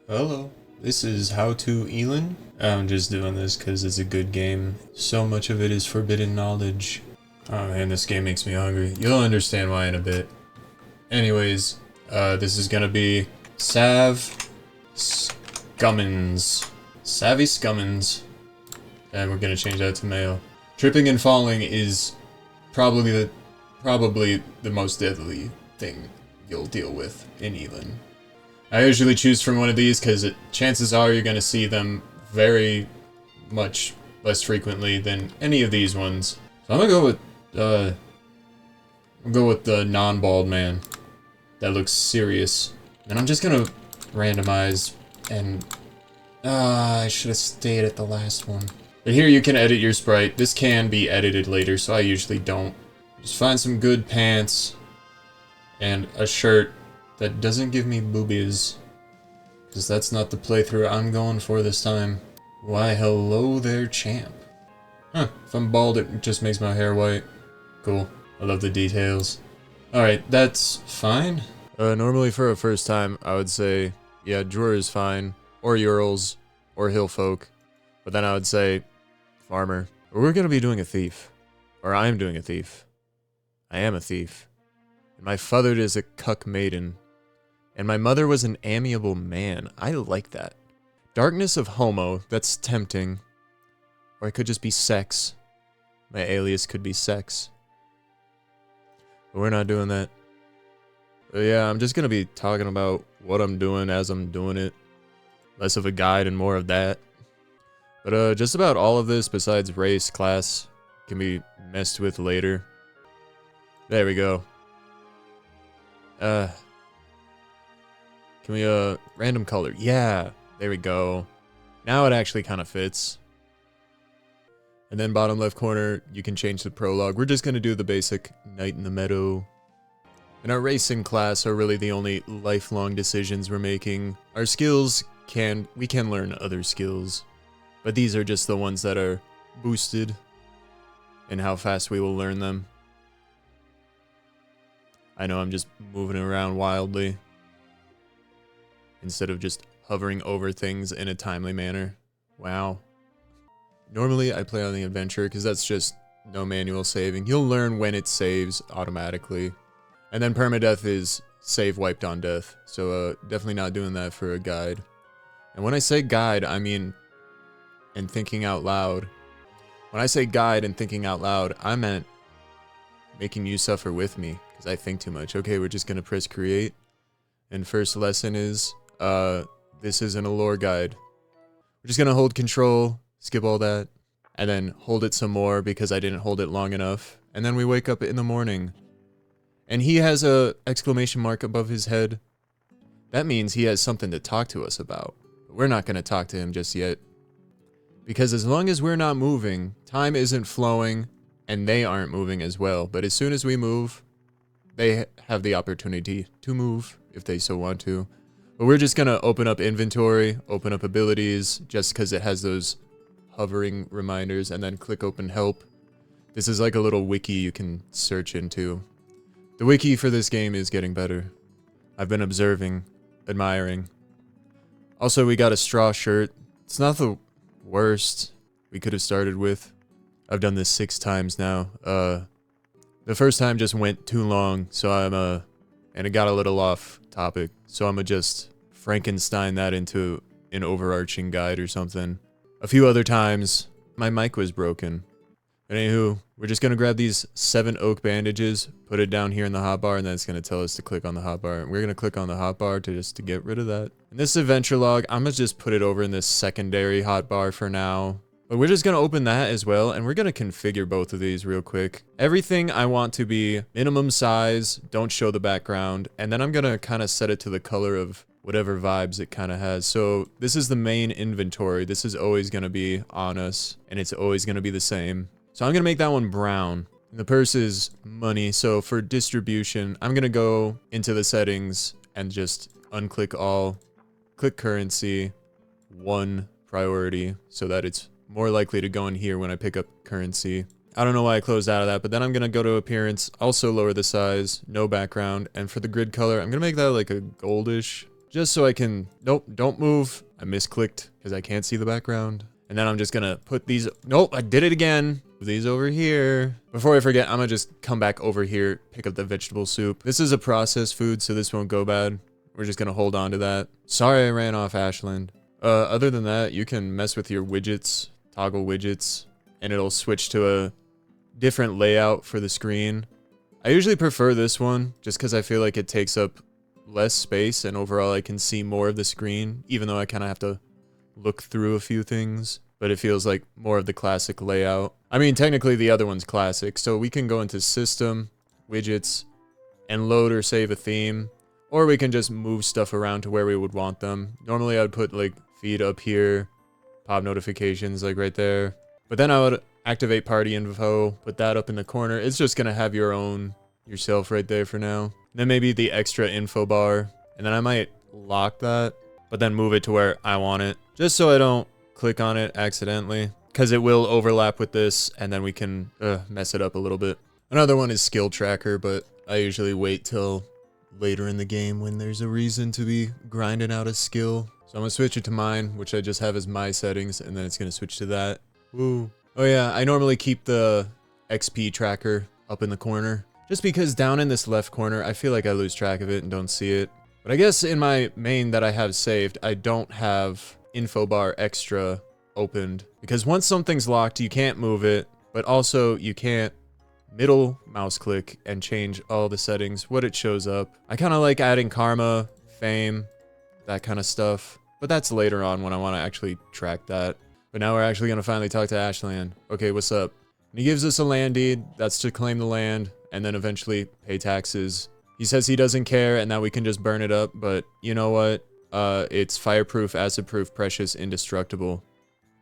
Hello, this is How to Elin. I'm just doing this because it's a good game. So much of it is forbidden knowledge. Oh man, this game makes me hungry. You'll understand why in a bit. Anyways, this is gonna be Scummins. Savvy Scummins. And we're gonna change that to male. Tripping and falling is probably the most deadly thing you'll deal with in Elin. I usually choose from one of these because chances are you're going to see them very much less frequently than any of these ones. So I'm going to go with the non-bald man. That looks serious. And I'm just going to randomize and I should have stayed at the last one. But here you can edit your sprite. This can be edited later, so I usually don't. Just find some good pants and a shirt that doesn't give me boobies, because that's not the playthrough I'm going for this time. Why, hello there, champ. Huh, if I'm bald, it just makes my hair white. Cool. I love the details. Alright, that's fine. Normally for a first time, I would say, yeah, drawer is fine, or Urals, or hillfolk. But then I would say, farmer. But we're gonna be doing a thief. Or I'm doing a thief. I am a thief. And my father is a cuck maiden. And my mother was an amiable man. I like that. Darkness of homo, that's tempting. Or it could just be sex. My alias could be sex. But we're not doing that. But yeah, I'm just gonna be talking about what I'm doing as I'm doing it. Less of a guide and more of that. But just about all of this, besides race, class, can be messed with later. There we go. Can we, random color? Yeah, there we go. Now it actually kind of fits. And then bottom left corner, you can change the prologue. We're just going to do the basic Night in the Meadow. And our race and class are really the only lifelong decisions we're making. Our skills we can learn other skills. But these are just the ones that are boosted. And how fast we will learn them. I know I'm just moving around wildly. Instead of just hovering over things in a timely manner. Wow. Normally I play on the adventure because that's just no manual saving. You'll learn when it saves automatically. And then permadeath is save wiped on death. So definitely not doing that for a guide. And when I say guide, I mean and thinking out loud. When I say guide and thinking out loud, I meant making you suffer with me because I think too much. Okay, we're just going to press create. And first lesson is this isn't a lore guide. We're just gonna hold control, skip all that, and then hold it some more because I didn't hold it long enough. And then we wake up in the morning. And he has a exclamation mark above his head. That means he has something to talk to us about. But we're not gonna talk to him just yet. Because as long as we're not moving, time isn't flowing, and they aren't moving as well. But as soon as we move, they have the opportunity to move if they so want to. But we're just gonna open up inventory, open up abilities, just because it has those hovering reminders, and then click open help. This is like a little wiki you can search into. The wiki for this game is getting better. I've been observing, admiring. Also, we got a straw shirt. It's not the worst we could have started with. I've done this 6 times now. The first time just went too long, so and it got a little off topic, so I'm gonna just Frankenstein that into an overarching guide or something. A few other times, my mic was broken. Anywho, we're just gonna grab these 7 oak bandages, put it down here in the hotbar, and then it's gonna tell us to click on the hotbar. And we're gonna click on the hotbar to get rid of that. And this adventure log, I'm gonna just put it over in this secondary hotbar for now. But we're just going to open that as well, and we're going to configure both of these real quick. Everything I want to be minimum size, don't show the background, and then I'm going to kind of set it to the color of whatever vibes it kind of has. So this is the main inventory. This is always going to be on us, and it's always going to be the same. So I'm going to make that one brown. And the purse is money, so for distribution, I'm going to go into the settings and just unclick all, click currency, 1 priority, so that it's more likely to go in here when I pick up currency. I don't know why I closed out of that, but then I'm going to go to appearance, also lower the size, no background, and for the grid color, I'm going to make that like a goldish. just so I can, nope, don't move. I misclicked because I can't see the background. And then I'm just gonna put these, nope, I did it again. These over here. Before I forget, I'm gonna just come back over here, pick up the vegetable soup. This is a processed food, so this won't go bad. We're just gonna hold on to that. Sorry I ran off Ashland. Other than that, you can mess with your widgets, toggle widgets, and it'll switch to a different layout for the screen. I usually prefer this one, just because I feel like it takes up less space, and overall I can see more of the screen, even though I kind of have to look through a few things. But it feels like more of the classic layout. I mean, technically the other one's classic, so we can go into System, Widgets, and load or save a theme. Or we can just move stuff around to where we would want them. Normally I would put like feed up here, pop notifications like right there. But then I would activate party info, put that up in the corner. It's just gonna have your own, yourself right there for now. And then maybe the extra info bar. And then I might lock that, but then move it to where I want it. Just so I don't click on it accidentally, because it will overlap with this, and then we can mess it up a little bit. Another one is skill tracker, but I usually wait till later in the game when there's a reason to be grinding out a skill. So I'm gonna switch it to mine, which I just have as my settings, and then it's gonna switch to that. Woo. Oh yeah, I normally keep the XP tracker up in the corner, just because down in this left corner, I feel like I lose track of it and don't see it. But I guess in my main that I have saved, I don't have info bar extra opened, because once something's locked, you can't move it, but also you can't middle mouse click and change all the settings, what it shows up. I kind of like adding karma, fame, that kind of stuff, but that's later on when I want to actually track that. But now we're actually going to finally talk to Ashland. Okay, what's up? And he gives us a land deed. That's to claim the land and then eventually pay taxes. He says he doesn't care and that we can just burn it up, but you know what? It's fireproof, acid-proof, precious, indestructible.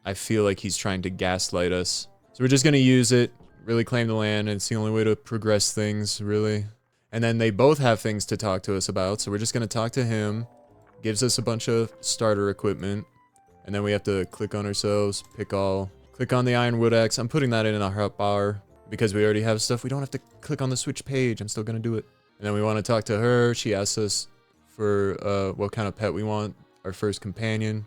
I feel like he's trying to gaslight us. So we're just gonna use it, really claim the land, and it's the only way to progress things, really. And then they both have things to talk to us about, so we're just gonna talk to him. Gives us a bunch of starter equipment. And then we have to click on ourselves, pick all. Click on the ironwood axe. I'm putting that in our hotbar because we already have stuff. We don't have to click on the switch page. I'm still gonna do it. And then we want to talk to her. She asks us for what kind of pet we want, our first companion.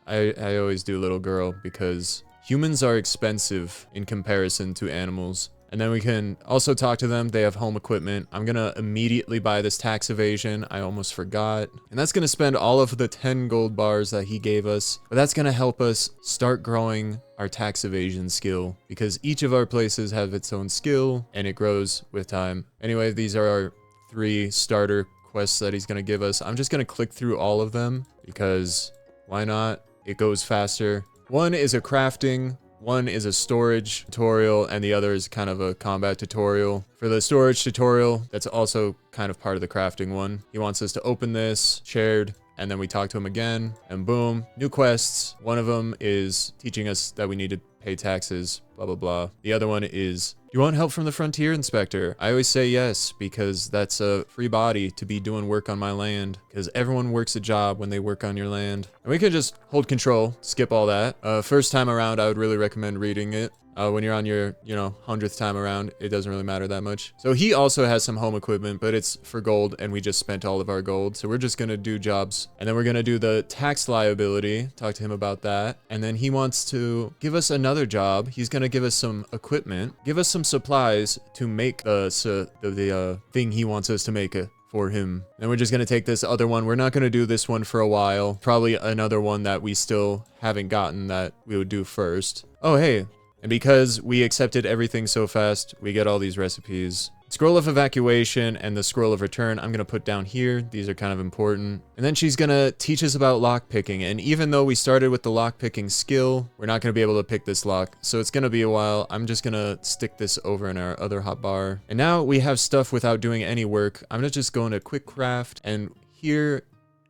I always do little girl because humans are expensive in comparison to animals. And then we can also talk to them. They have home equipment. I'm gonna immediately buy this tax evasion. I almost forgot. And that's gonna spend all of the 10 gold bars that he gave us. But that's gonna help us start growing our tax evasion skill, because each of our places have its own skill and it grows with time. Anyway, these are our 3 starter quests that he's gonna give us. I'm just gonna click through all of them because why not? It goes faster. One is a crafting, one is a storage tutorial, and the other is kind of a combat tutorial. For the storage tutorial, that's also kind of part of the crafting one. He wants us to open this, shared, and then we talk to him again, and boom, new quests. One of them is teaching us that we need to pay taxes, blah, blah, blah. The other one is, you want help from the frontier inspector? I always say yes, because that's a free body to be doing work on my land, because everyone works a job when they work on your land. And we could just hold control, skip all that. First time around, I would really recommend reading it. When you're on your, 100th time around, it doesn't really matter that much. So he also has some home equipment, but it's for gold, and we just spent all of our gold. So we're just gonna do jobs. And then we're gonna do the tax liability, talk to him about that. And then he wants to give us another job. He's gonna give us some equipment, give us some supplies to make the thing he wants us to make for him. Then we're just gonna take this other one. We're not gonna do this one for a while. Probably another one that we still haven't gotten that we would do first. Oh, hey. And because we accepted everything so fast, we get all these recipes. Scroll of evacuation and the scroll of return, I'm gonna put down here. These are kind of important. And then she's gonna teach us about lock picking. And even though we started with the lock picking skill, we're not gonna be able to pick this lock. So it's gonna be a while. I'm just gonna stick this over in our other hotbar. And now we have stuff without doing any work. I'm gonna just go into quick craft, and here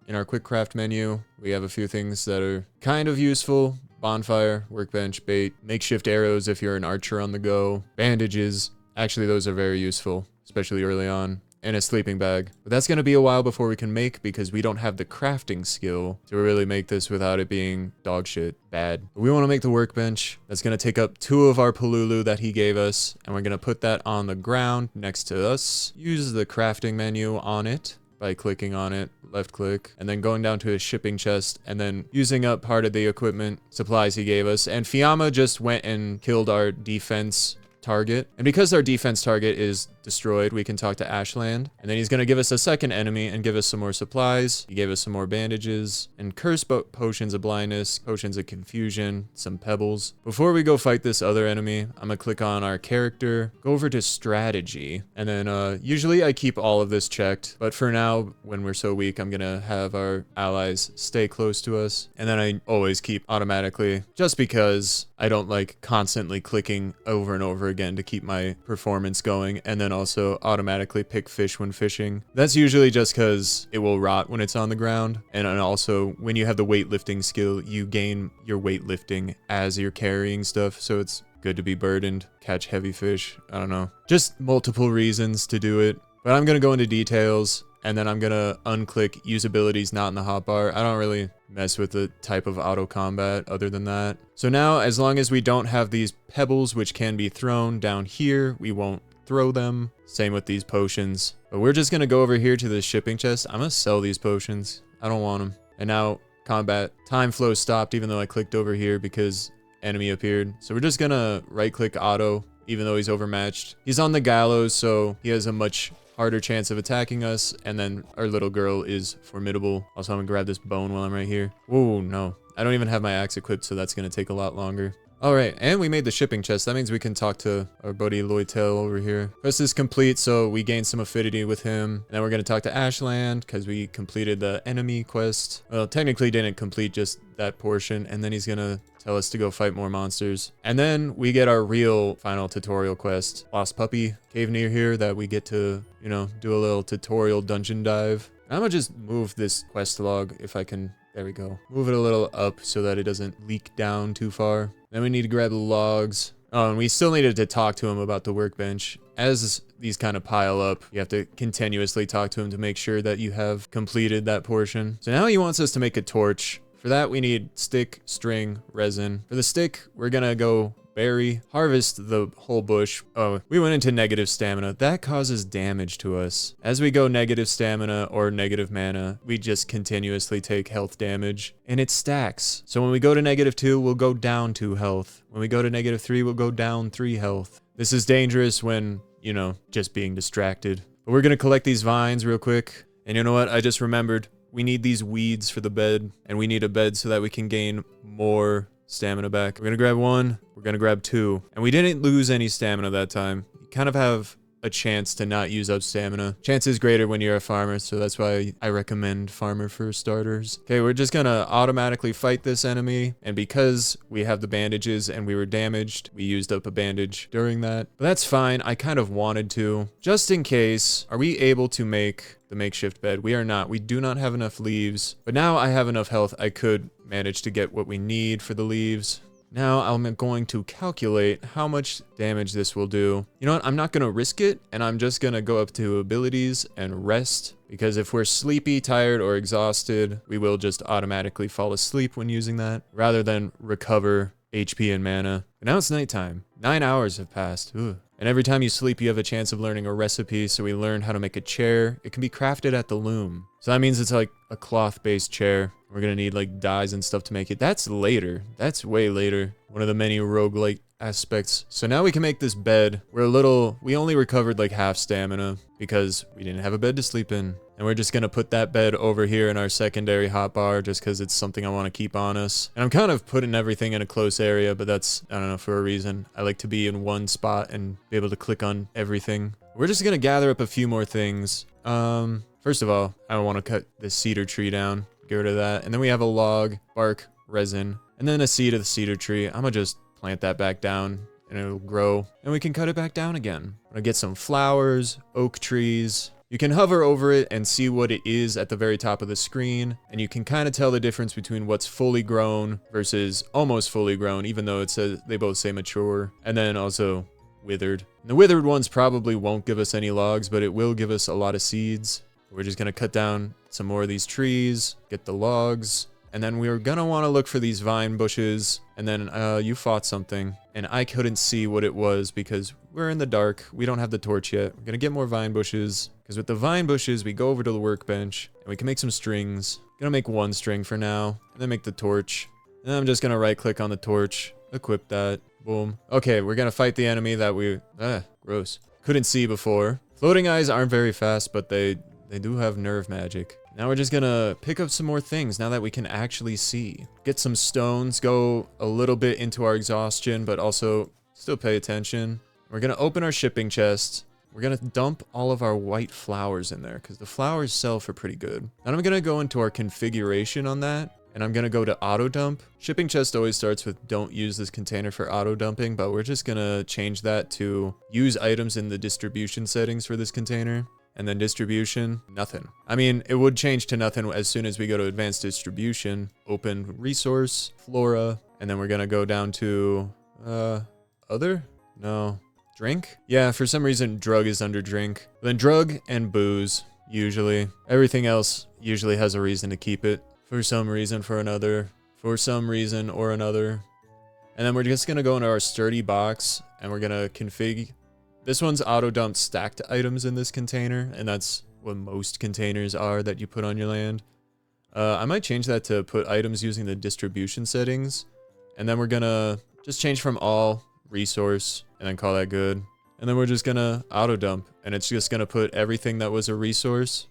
in our quick craft menu, we have a few things that are kind of useful. Bonfire, workbench, bait, makeshift arrows if you're an archer on the go, bandages. Actually, those are very useful, especially early on. And a sleeping bag. But that's going to be a while before we can make, because we don't have the crafting skill to really make this without it being dog shit bad. But we want to make the workbench. That's going to take up 2 of our polulu that he gave us. And we're going to put that on the ground next to us. Use the crafting menu on it. by clicking on it, left click, and then going down to his shipping chest, and then using up part of the equipment supplies he gave us. And Fiamma just went and killed our defense target. And because our defense target is destroyed, we can talk to Ashland. And then he's going to give us a second enemy and give us some more supplies. He gave us some more bandages and curse potions of blindness, potions of confusion, some pebbles. Before we go fight this other enemy, I'm going to click on our character, go over to strategy. And then usually I keep all of this checked. But for now, when we're so weak, I'm going to have our allies stay close to us. And then I always keep automatically, just because I don't like constantly clicking over and over again to keep my performance going, and then also automatically pick fish when fishing. That's usually just because it will rot when it's on the ground. And also when you have the weightlifting skill, you gain your weightlifting as you're carrying stuff. So it's good to be burdened, catch heavy fish. I don't know. Just multiple reasons to do it. But I'm going to go into details, and then I'm going to unclick use abilities not in the hotbar. I don't really mess with the type of auto combat other than that. So now, as long as we don't have these pebbles which can be thrown down here, we won't throw them. Same with these potions. But we're just going to go over here to the shipping chest. I'm going to sell these potions. I don't want them. And now combat time flow stopped even though I clicked over here because enemy appeared. So we're just going to right click auto even though he's overmatched. He's on the gallows, so he has a much harder chance of attacking us, and then our little girl is formidable. Also, I'm gonna grab this bone while I'm right here. Whoa, no. I don't even have my axe equipped, so that's gonna take a lot longer. All right, and we made the shipping chest. That means we can talk to our buddy Loytel over here. Quest is complete, so we gained some affinity with him. And then we're gonna talk to Ashland, because we completed the enemy quest. Well, technically didn't complete just that portion, and then he's gonna tell us to go fight more monsters. And then we get our real final tutorial quest. Lost Puppy Cave near here that we get to, you know, do a little tutorial dungeon dive. I'm gonna just move this quest log if I can. There we go. Move it a little up so that it doesn't leak down too far. Then we need to grab the logs. Oh, and we still needed to talk to him about the workbench. As these kind of pile up, you have to continuously talk to him to make sure that you have completed that portion. So now he wants us to make a torch. For that, we need stick, string, resin. For the stick, we're gonna go berry, harvest the whole bush. Oh, we went into negative stamina. That causes damage to us. As we go negative stamina or negative mana, we just continuously take health damage, and it stacks. So when we go to -2, we'll go down 2 health. When we go to -3, we'll go down 3 health. This is dangerous when, you know, just being distracted. But we're gonna collect these vines real quick. And you know what? I just remembered. We need these weeds for the bed, and we need a bed so that we can gain more stamina back. We're gonna grab 1, we're gonna grab 2, and we didn't lose any stamina that time. You kind of have a chance to not use up stamina. Chance is greater when you're a farmer, so that's why I recommend farmer for starters. Okay, we're just gonna automatically fight this enemy, and because we have the bandages and we were damaged, we used up a bandage during that. But that's fine, I kind of wanted to. Just in case, are we able to make the makeshift bed? We are not. We do not have enough leaves, but now I have enough health. I could manage to get what we need for the leaves. Now I'm going to calculate how much damage this will do. You know what? I'm not going to risk it, and I'm just going to go up to abilities and rest, because if we're sleepy, tired, or exhausted, we will just automatically fall asleep when using that, rather than recover HP and mana. But now it's nighttime. 9 hours have passed. Ooh. And every time you sleep, you have a chance of learning a recipe, so we learned how to make a chair. It can be crafted at the loom. So that means it's like a cloth-based chair. We're gonna need like dyes and stuff to make it. That's later. That's way later. One of the many roguelike aspects. So now we can make this bed. We only recovered like half stamina because we didn't have a bed to sleep in. And we're just gonna put that bed over here in our secondary hotbar just because it's something I want to keep on us. And I'm kind of putting everything in a close area, but that's, I don't know, for a reason. I like to be in one spot and be able to click on everything. We're just gonna gather up a few more things. First of all, I want to cut this cedar tree down. Get rid of that. And then we have a log, bark, resin, and then a seed of the cedar tree. I'm gonna just plant that back down and it'll grow. And we can cut it back down again. I'm gonna get some flowers, oak trees. You can hover over it and see what it is at the very top of the screen. And you can kind of tell the difference between what's fully grown versus almost fully grown, even though it says they both say mature. And then also withered. And the withered ones probably won't give us any logs, but it will give us a lot of seeds. We're just gonna cut down some more of these trees, get the logs, And then we were gonna want to look for these vine bushes. And then you fought something. And I couldn't see what it was because we're in the dark. We don't have the torch yet. We're gonna get more vine bushes. Because with the vine bushes, we go over to the workbench. And we can make some strings. Gonna make one string for now. And then make the torch. And then I'm just gonna right click on the torch. Equip that. Boom. Okay, we're gonna fight the enemy that we... gross. Couldn't see before. Floating eyes aren't very fast, but they do have nerve magic. Now we're just gonna pick up some more things now that we can actually see. Get some stones, go a little bit into our exhaustion, but also still pay attention. We're gonna open our shipping chest. We're gonna dump all of our white flowers in there because the flowers sell for pretty good. Then I'm gonna go into our configuration on that. And I'm gonna go to auto dump. Shipping chest always starts with don't use this container for auto dumping, but we're just gonna change that to use items in the distribution settings for this container. And then distribution, nothing. I mean, it would change to nothing as soon as we go to advanced distribution, open resource, flora, and then we're gonna go down to, other? No, drink? Yeah, for some reason, drug is under drink. Then drug and booze, usually. Everything else usually has a reason to keep it. For some reason for another, for some reason or another. And then we're just gonna go into our sturdy box and we're gonna config. This one's auto dumped stacked items in this container, and that's what most containers are that you put on your land. I might change that to put items using the distribution settings. And then we're gonna just change from all resource and then call that good. And then we're just gonna auto dump, and it's just gonna put everything that was a resource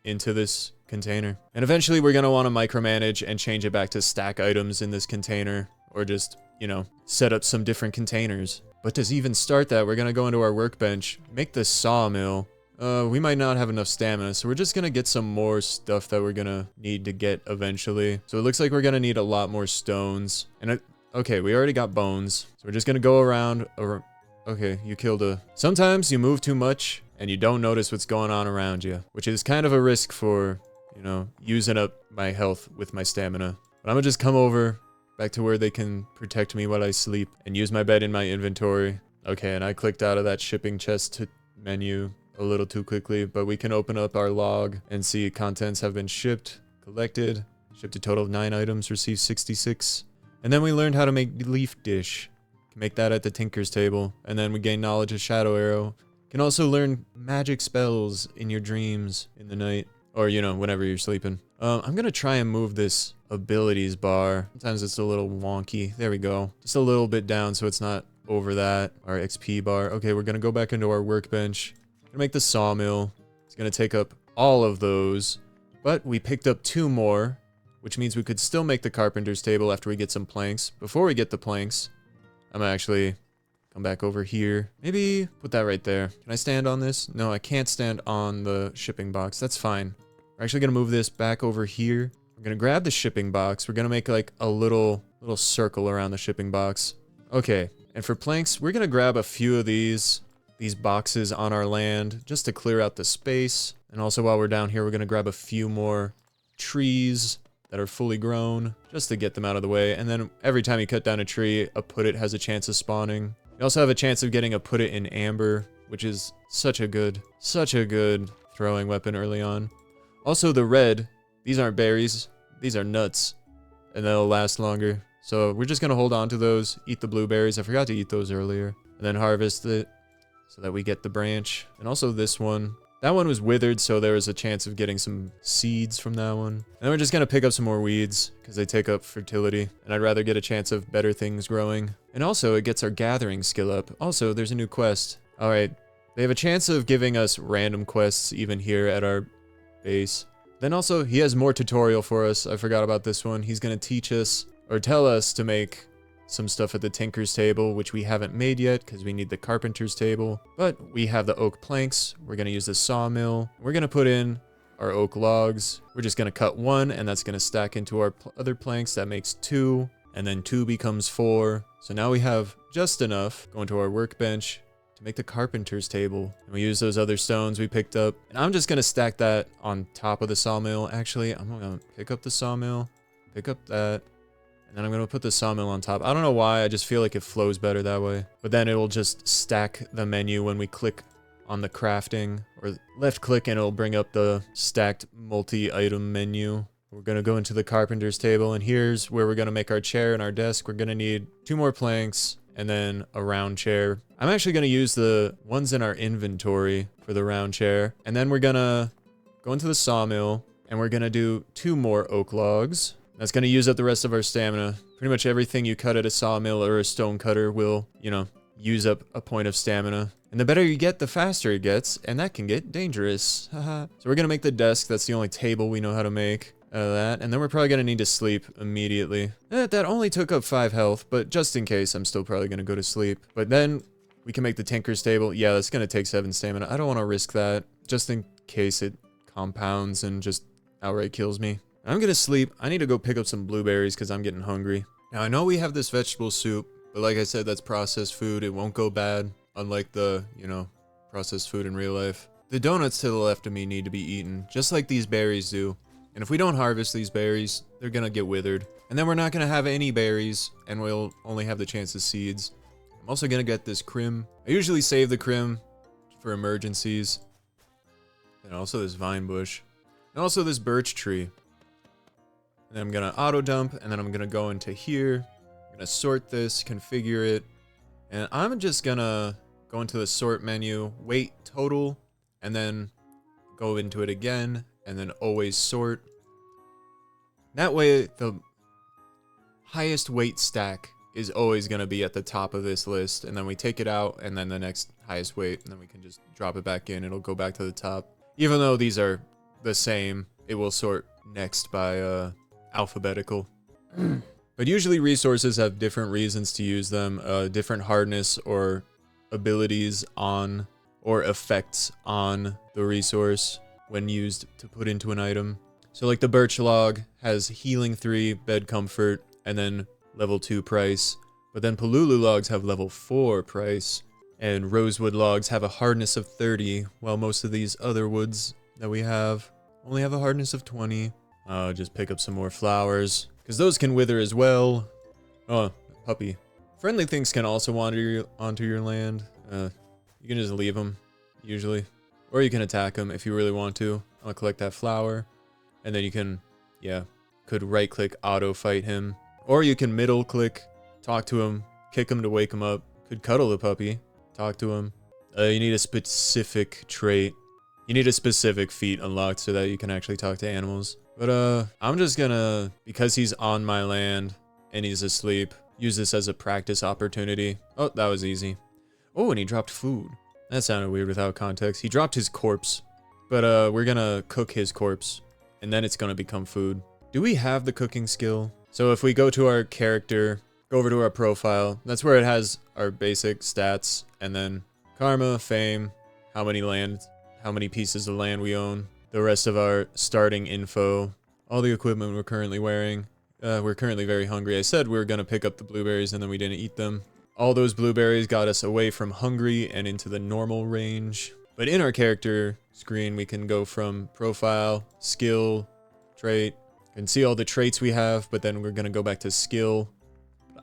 into this container. And eventually we're gonna want to micromanage and change it back to stack items in this container, or just, you know, set up some different containers. But to even start that, we're gonna go into our workbench, make this sawmill. We might not have enough stamina, so we're just gonna get some more stuff that we're gonna need to get eventually. So it looks like we're gonna need a lot more stones. And okay, we already got bones, so we're just gonna go around. Okay, you killed a... Sometimes you move too much and you don't notice what's going on around you, which is kind of a risk for, you know, using up my health with my stamina. But I'm gonna just come over back to where they can protect me while I sleep and use my bed in my inventory. Okay, and I clicked out of that shipping chest menu a little too quickly, but we can open up our log and see contents have been shipped, collected, shipped a total of 9 items, received 66. And then we learned how to make leaf dish. Can make that at the Tinker's table. And then we gain knowledge of Shadow Arrow. Can also learn magic spells in your dreams in the night. Or, you know, whenever you're sleeping. I'm gonna try and move this abilities bar. Sometimes it's a little wonky. There we go. Just a little bit down so it's not over that. Our XP bar. Okay, we're gonna go back into our workbench. Gonna make the sawmill. It's gonna take up all of those. But we picked up 2 more, which means we could still make the carpenter's table after we get some planks. Before we get the planks, I'm gonna actually come back over here. Maybe put that right there. Can I stand on this? No, I can't stand on the shipping box. That's fine. We're actually gonna move this back over here. We're gonna grab the shipping box. We're gonna make like a little circle around the shipping box. Okay, and for planks, we're gonna grab a few of these boxes on our land just to clear out the space. And also while we're down here, we're gonna grab a few more trees that are fully grown just to get them out of the way. And then every time you cut down a tree, a put-it has a chance of spawning. You also have a chance of getting a put-it in amber, which is such a good throwing weapon early on. Also the red, these aren't berries, these are nuts, and they'll last longer. So we're just gonna hold on to those, eat the blueberries. I forgot to eat those earlier. And then harvest it so that we get the branch. And also this one. That one was withered, so there was a chance of getting some seeds from that one. And then we're just gonna pick up some more weeds because they take up fertility. And I'd rather get a chance of better things growing. And also it gets our gathering skill up. Also, there's a new quest. All right, they have a chance of giving us random quests even here at our base. Then also he has more tutorial for us. I forgot about this one. He's gonna teach us or tell us to make some stuff at the Tinker's table, which we haven't made yet because we need the Carpenter's table. But we have the oak planks. We're gonna use the sawmill. We're gonna put in our oak logs. We're just gonna cut 1, and that's gonna stack into our other planks. That makes 2, and then 2 becomes 4. So now we have just enough. Go into our workbench to make the Carpenter's table. And we use those other stones we picked up. And I'm just gonna stack that on top of the sawmill. Actually, I'm gonna pick up the sawmill, pick up that, and then I'm gonna put the sawmill on top. I don't know why, I just feel like it flows better that way. But then it will just stack the menu when we click on the crafting, or left click and it'll bring up the stacked multi-item menu We're going to go into the carpenter's table, and here's where we're going to make our chair and our desk. We're going to need 2 more planks and then a round chair. I'm actually going to use the ones in our inventory for the round chair. And then we're going to go into the sawmill, and we're going to do 2 more oak logs. That's going to use up the rest of our stamina. Pretty much everything you cut at a sawmill or a stone cutter will, you know, use up a point of stamina. And the better you get, the faster it gets, and that can get dangerous. Haha. So we're going to make the desk. That's the only table we know how to make out of that. And then we're probably going to need to sleep immediately. That only took up 5 health, but just in case, I'm still probably going to go to sleep. But then we can make the tinker's table. Yeah, that's going to take 7 stamina. I don't want to risk that, just in case it compounds and just outright kills me. I'm going to sleep. I need to go pick up some blueberries because I'm getting hungry. Now, I know we have this vegetable soup, but like I said, that's processed food. It won't go bad, unlike the, you know, processed food in real life. The donuts to the left of me need to be eaten, just like these berries do. And if we don't harvest these berries, they're gonna get withered. And then we're not gonna have any berries, and we'll only have the chance of seeds. I'm also gonna get this crim. I usually save the crim for emergencies. And also this vine bush. And also this birch tree. And then I'm gonna auto dump, and then I'm gonna go into here. I'm gonna sort this, configure it. And I'm just gonna go into the sort menu, weight total, and then go into it again, and then always sort. That way, the highest weight stack is always going to be at the top of this list, and then we take it out, and then the next highest weight, and then we can just drop it back in. It'll go back to the top. Even though these are the same, it will sort next by alphabetical. But usually resources have different reasons to use them, different hardness or abilities on, or effects on the resource when used to put into an item. So like the birch log has healing 3, bed comfort, and then level 2 price. But then Palulu logs have level 4 price, and rosewood logs have a hardness of 30, while most of these other woods that we have only have a hardness of 20. Just pick up some more flowers, because those can wither as well. Oh, puppy. Friendly things can also wander onto your land. You can just leave them, usually. Or you can attack them if you really want to. I'll collect that flower. And then you can, could right click auto fight him. Or you can middle click, talk to him, kick him to wake him up. Could cuddle the puppy, talk to him. You need a specific trait. You need a specific feat unlocked so that you can actually talk to animals. But I'm just gonna, because he's on my land and he's asleep, use this as a practice opportunity. Oh, that was easy. Oh, and he dropped food. That sounded weird without context. He dropped his corpse, but we're gonna cook his corpse, and then it's gonna become food. Do we have the cooking skill? So if we go to our character, go over to our profile, that's where it has our basic stats, and then karma, fame, how many pieces of land we own, the rest of our starting info, all the equipment we're currently wearing. We're currently very hungry. I said we were gonna pick up the blueberries, and then we didn't eat them. All those blueberries got us away from hungry and into the normal range. But in our character screen, we can go from profile, skill, trait, and see all the traits we have, but then we're going to go back to skill.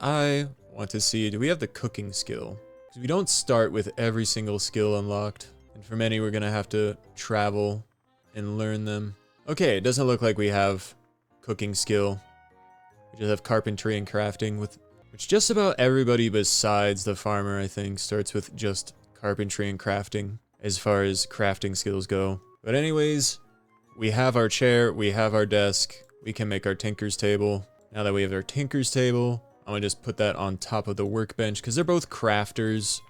I want to see, do we have the cooking skill? Because we don't start with every single skill unlocked. And for many, we're going to have to travel and learn them. Okay, it doesn't look like we have cooking skill. We just have carpentry and crafting, which just about everybody besides the farmer, I think, starts with just carpentry and crafting as far as crafting skills go. But anyways, we have our chair, we have our desk, we can make our tinker's table. Now that we have our tinker's table, I'm gonna just put that on top of the workbench because they're both crafters.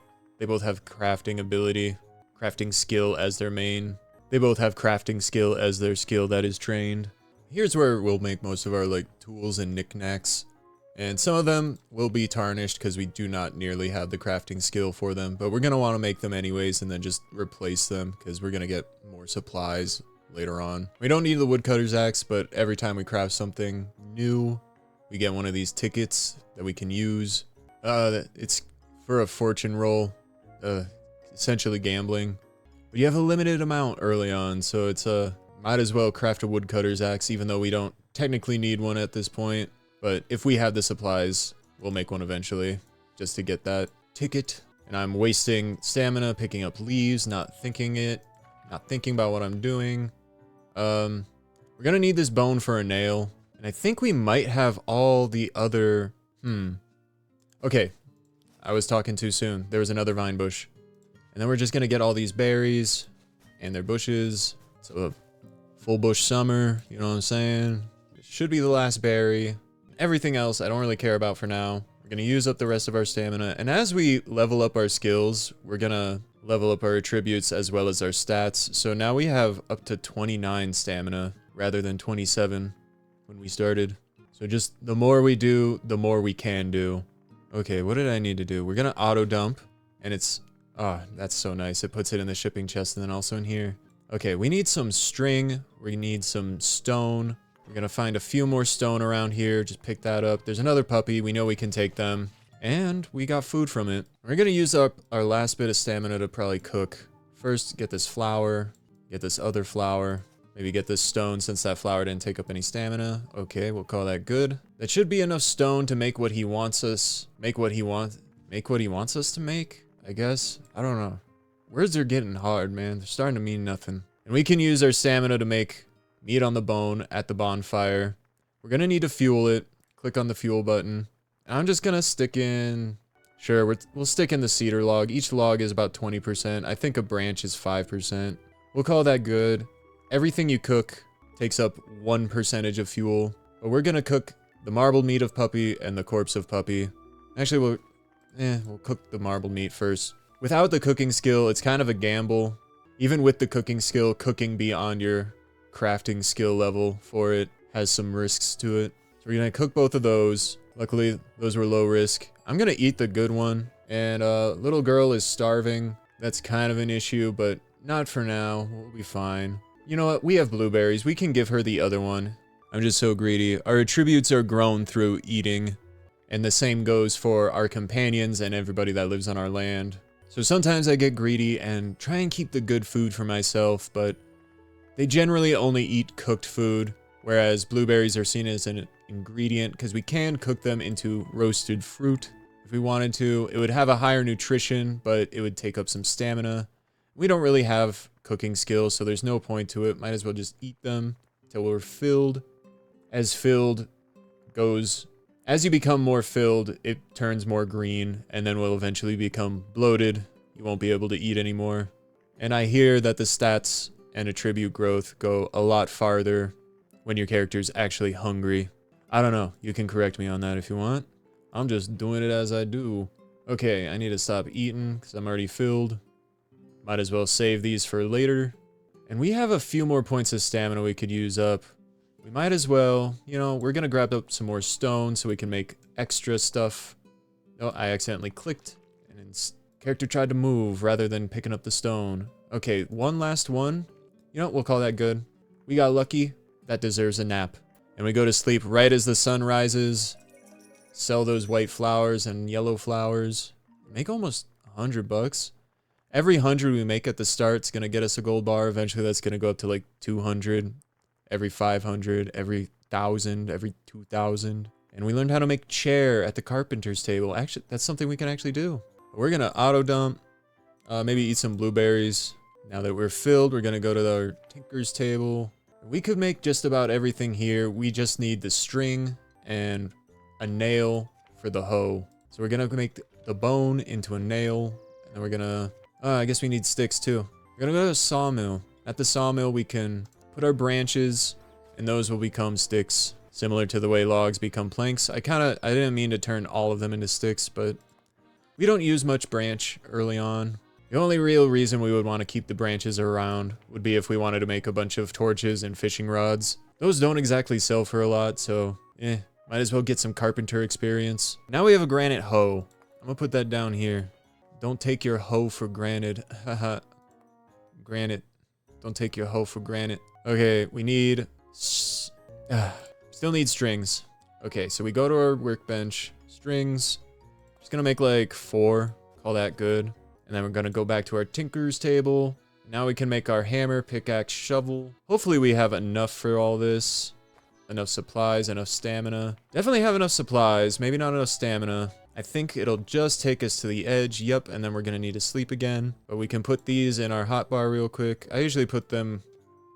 They both have crafting ability, crafting skill as their main. They both have crafting skill as their skill that is trained. Here's where we'll make most of our tools and knickknacks. And some of them will be tarnished because we do not nearly have the crafting skill for them. But we're going to want to make them anyways and then just replace them because we're going to get more supplies later on. We don't need the woodcutter's axe, but every time we craft something new, we get one of these tickets that we can use. It's for a fortune roll, essentially gambling. But you have a limited amount early on, so it's might as well craft a woodcutter's axe even though we don't technically need one at this point. But if we have the supplies, we'll make one eventually, just to get that ticket. And I'm wasting stamina picking up leaves, not thinking about what I'm doing. We're We're gonna need this bone for a nail. And I think we might have all the other... Okay. I was talking too soon. There was another vine bush. And then we're just gonna get all these berries and their bushes. So a full bush summer, you know what I'm saying? It should be the last berry. Everything else I don't really care about for now. We're gonna use up the rest of our stamina. And as we level up our skills, we're gonna level up our attributes as well as our stats. So now we have up to 29 stamina rather than 27 when we started. So just the more we do, the more we can do. Okay, what did I need to do? We're gonna auto dump, and it's... Oh, that's so nice. It puts it in the shipping chest and then also in here. Okay, we need some string. We need some stone. We're gonna find a few more stone around here. Just pick that up. There's another puppy. We know we can take them. And we got food from it. We're gonna use up our last bit of stamina to probably cook. First, get this flour. Get this other flour. Maybe get this stone since that flour didn't take up any stamina. Okay, we'll call that good. That should be enough stone to make what he wants us... Make what he wants us to make, I guess. I don't know. Words are getting hard, man. They're starting to mean nothing. And we can use our stamina to make meat on the bone at the bonfire. We're gonna need to fuel it. Click on the fuel button. And I'm just gonna stick in... Sure, we'll stick in the cedar log. Each log is about 20%. I think a branch is 5%. We'll call that good. Everything you cook takes up 1% of fuel. But we're gonna cook the marbled meat of Puppy and the corpse of Puppy. Actually, we'll cook the marbled meat first. Without the cooking skill, it's kind of a gamble. Even with the cooking skill, cooking beyond your crafting skill level for it has some risks to it. So we're gonna cook both of those. Luckily, those were low risk. I'm gonna eat the good one. And little girl is starving. That's kind of an issue, but not for now. We'll be fine. You know what? We have blueberries. We can give her the other one. I'm just so greedy. Our attributes are grown through eating. And the same goes for our companions and everybody that lives on our land. So sometimes I get greedy and try and keep the good food for myself, but they generally only eat cooked food, whereas blueberries are seen as an ingredient because we can cook them into roasted fruit if we wanted to. It would have a higher nutrition, but it would take up some stamina. We don't really have cooking skills, so there's no point to it. Might as well just eat them till we're filled. As filled goes... As you become more filled, it turns more green, and then will eventually become bloated. You won't be able to eat anymore. And I hear that the stats and attribute growth go a lot farther when your character's actually hungry. I don't know. You can correct me on that if you want. I'm just doing it as I do. Okay, I need to stop eating because I'm already filled. Might as well save these for later. And we have a few more points of stamina we could use up. We might as well, you know, we're gonna grab up some more stone so we can make extra stuff. Oh, I accidentally clicked, and character tried to move rather than picking up the stone. Okay, one last one. You know what, we'll call that good. We got lucky. That deserves a nap. And we go to sleep right as the sun rises. Sell those white flowers and yellow flowers. Make almost $100. Every 100 we make at the start is gonna get us a gold bar. Eventually that's gonna go up to like 200. Every 500, every 1,000, every 2,000. And we learned how to make chair at the carpenter's table. Actually, that's something we can actually do. We're gonna auto dump, maybe eat some blueberries. Now that we're filled, we're gonna go to our tinker's table. We could make just about everything here. We just need the string and a nail for the hoe. So we're gonna make the bone into a nail. And then we're gonna, I guess we need sticks too. We're gonna go to a sawmill. At the sawmill, we can put our branches, and those will become sticks, similar to the way logs become planks. I didn't mean to turn all of them into sticks, but we don't use much branch early on. The only real reason we would want to keep the branches around would be if we wanted to make a bunch of torches and fishing rods. Those don't exactly sell for a lot, so might as well get some carpenter experience. Now we have a granite hoe. I'm gonna put that down here. Don't take your hoe for granted. Haha. Granite. Don't take your hoe for granted. Okay, we need... Still need strings. Okay, so we go to our workbench. Strings. Just gonna make like 4. Call that good. And then we're gonna go back to our tinker's table. Now we can make our hammer, pickaxe, shovel. Hopefully we have enough for all this. Enough supplies, enough stamina. Definitely have enough supplies, maybe not enough stamina. I think it'll just take us to the edge. Yep, and then we're gonna need to sleep again. But we can put these in our hotbar real quick. I usually put them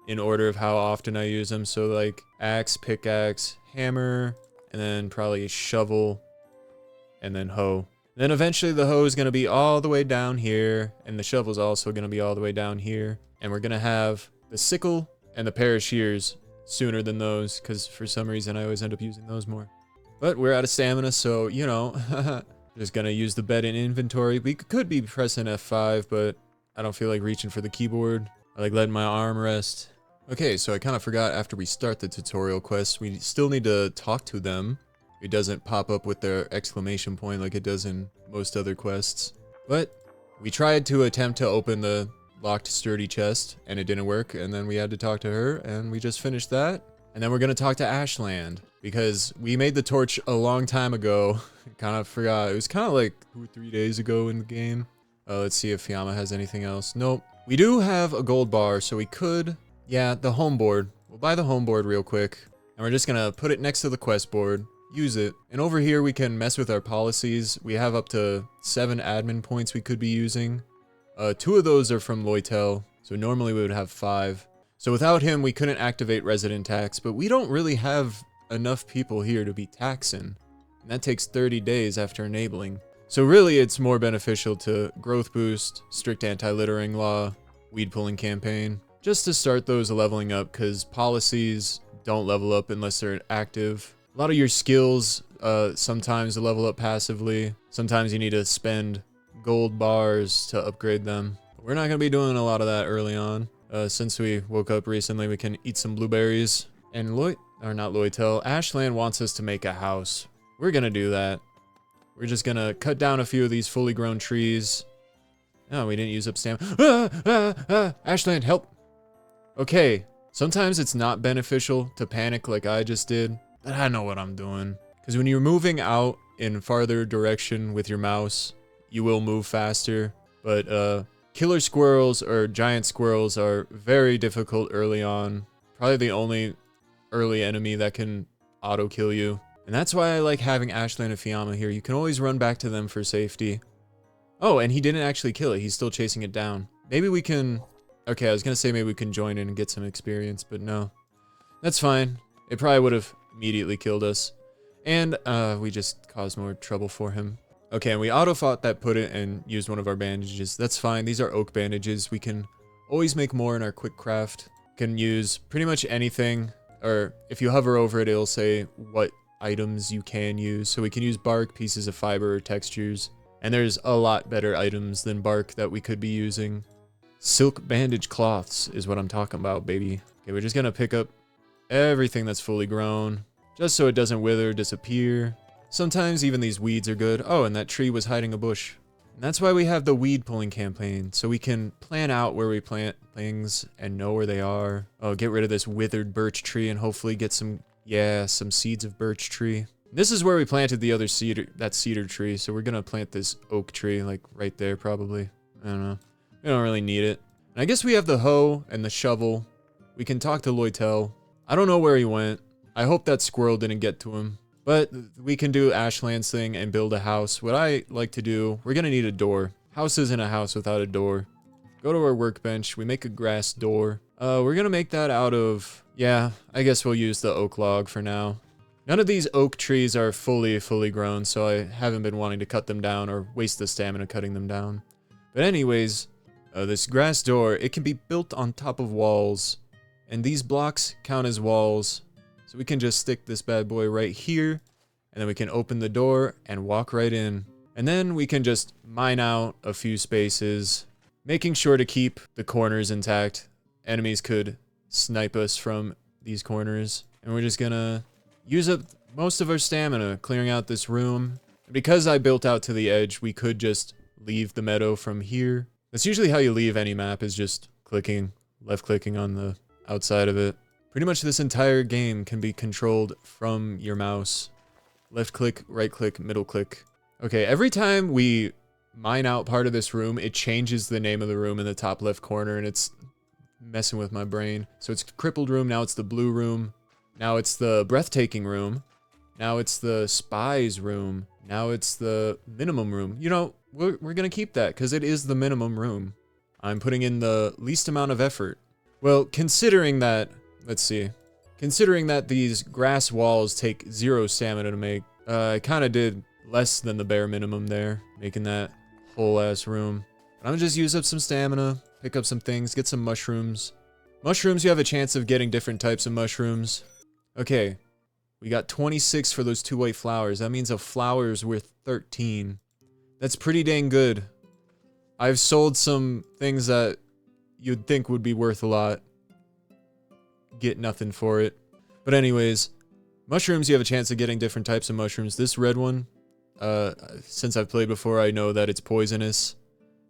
in order of how often I use them. So like axe, pickaxe, hammer, and then probably shovel, and then hoe. Then eventually the hoe is going to be all the way down here, and the shovel is also going to be all the way down here. And we're going to have the sickle and the pair of shears sooner than those, because for some reason I always end up using those more. But we're out of stamina, so, you know, just going to use the bed in inventory. We could be pressing F5, but I don't feel like reaching for the keyboard. I like letting my arm rest. Okay, so I kind of forgot after we start the tutorial quest, we still need to talk to them. It doesn't pop up with their exclamation point like it does in most other quests. But we tried to attempt to open the locked sturdy chest, and it didn't work, and then we had to talk to her, and we just finished that. And then we're gonna talk to Ashland, because we made the torch a long time ago. Kind of forgot. It was kind of like 2 or 3 days ago in the game. Let's see if Fiamma has anything else. Nope. We do have a gold bar, so we could... Yeah, the home board. We'll buy the home board real quick, and we're just gonna put it next to the quest board. Use it. And over here we can mess with our policies. We have up to 7 admin points we could be using. 2 of those are from Loytel, so normally we would have 5. So without him we couldn't activate resident tax, but we don't really have enough people here to be taxing. And that takes 30 days after enabling. So really it's more beneficial to growth boost, strict anti-littering law, weed pulling campaign, just to start those leveling up, because policies don't level up unless they're active. A lot of your skills sometimes level up passively. Sometimes you need to spend gold bars to upgrade them. We're not going to be doing a lot of that early on. Since we woke up recently, we can eat some blueberries. And Ashland wants us to make a house. We're going to do that. We're just going to cut down a few of these fully grown trees. Oh, we didn't use up stamina. Ashland, help. Okay, sometimes it's not beneficial to panic like I just did. But I know what I'm doing. Because when you're moving out in farther direction with your mouse, you will move faster. But killer squirrels or giant squirrels are very difficult early on. Probably the only early enemy that can auto-kill you. And that's why I like having Ashland and Fiamma here. You can always run back to them for safety. Oh, and he didn't actually kill it. He's still chasing it down. Maybe we can... Okay, I was going to say maybe we can join in and get some experience, but no. That's fine. It probably would have immediately killed us. And we just caused more trouble for him. Okay, and we auto-fought that put it and used one of our bandages. That's fine. These are oak bandages. We can always make more in our quick craft. Can use pretty much anything. Or if you hover over it, it'll say what items you can use. So we can use bark, pieces of fiber, or textures. And there's a lot better items than bark that we could be using. Silk bandage cloths is what I'm talking about, baby. Okay, we're just gonna pick up everything that's fully grown, just so it doesn't wither, disappear. Sometimes even these weeds are good. Oh, and that tree was hiding a bush. And that's why we have the weed pulling campaign, so we can plan out where we plant things and know where they are. Oh, get rid of this withered birch tree and hopefully get some seeds of birch tree. This is where we planted the other cedar tree, so we're gonna plant this oak tree, like right there probably. I don't know. We don't really need it. And I guess we have the hoe and the shovel. We can talk to Loytel. I don't know where he went. I hope that squirrel didn't get to him. But we can do Ashland's thing and build a house. What I like to do, we're gonna need a door. House isn't a house without a door. Go to our workbench. We make a grass door. We're gonna make that out of... Yeah, I guess we'll use the oak log for now. None of these oak trees are fully grown, so I haven't been wanting to cut them down or waste the stamina cutting them down. But anyways, this grass door, it can be built on top of walls. And these blocks count as walls. So we can just stick this bad boy right here. And then we can open the door and walk right in. And then we can just mine out a few spaces, making sure to keep the corners intact. Enemies could snipe us from these corners. And we're just gonna use up most of our stamina clearing out this room. Because I built out to the edge, we could just leave the meadow from here. That's usually how you leave any map, is just left clicking on the outside of it. Pretty much this entire game can be controlled from your mouse. Left click, right click, middle click. Okay, every time we mine out part of this room, it changes the name of the room in the top left corner, and it's messing with my brain. So it's crippled room, now it's the blue room. Now it's the breathtaking room. Now it's the spies room. Now it's the minimum room. You know, we're gonna keep that because it is the minimum room. I'm putting in the least amount of effort. Well, considering that, let's see. Considering that these grass walls take 0 stamina to make, I kind of did less than the bare minimum there, making that whole ass room. But I'm gonna just use up some stamina, pick up some things, get some mushrooms. Mushrooms, you have a chance of getting different types of mushrooms. Okay, we got 26 for those 2 white flowers. That means a flower is worth 13. That's pretty dang good. I've sold some things that you'd think would be worth a lot. Get nothing for it. But anyways, mushrooms, you have a chance of getting different types of mushrooms. This red one, since I've played before, I know that it's poisonous.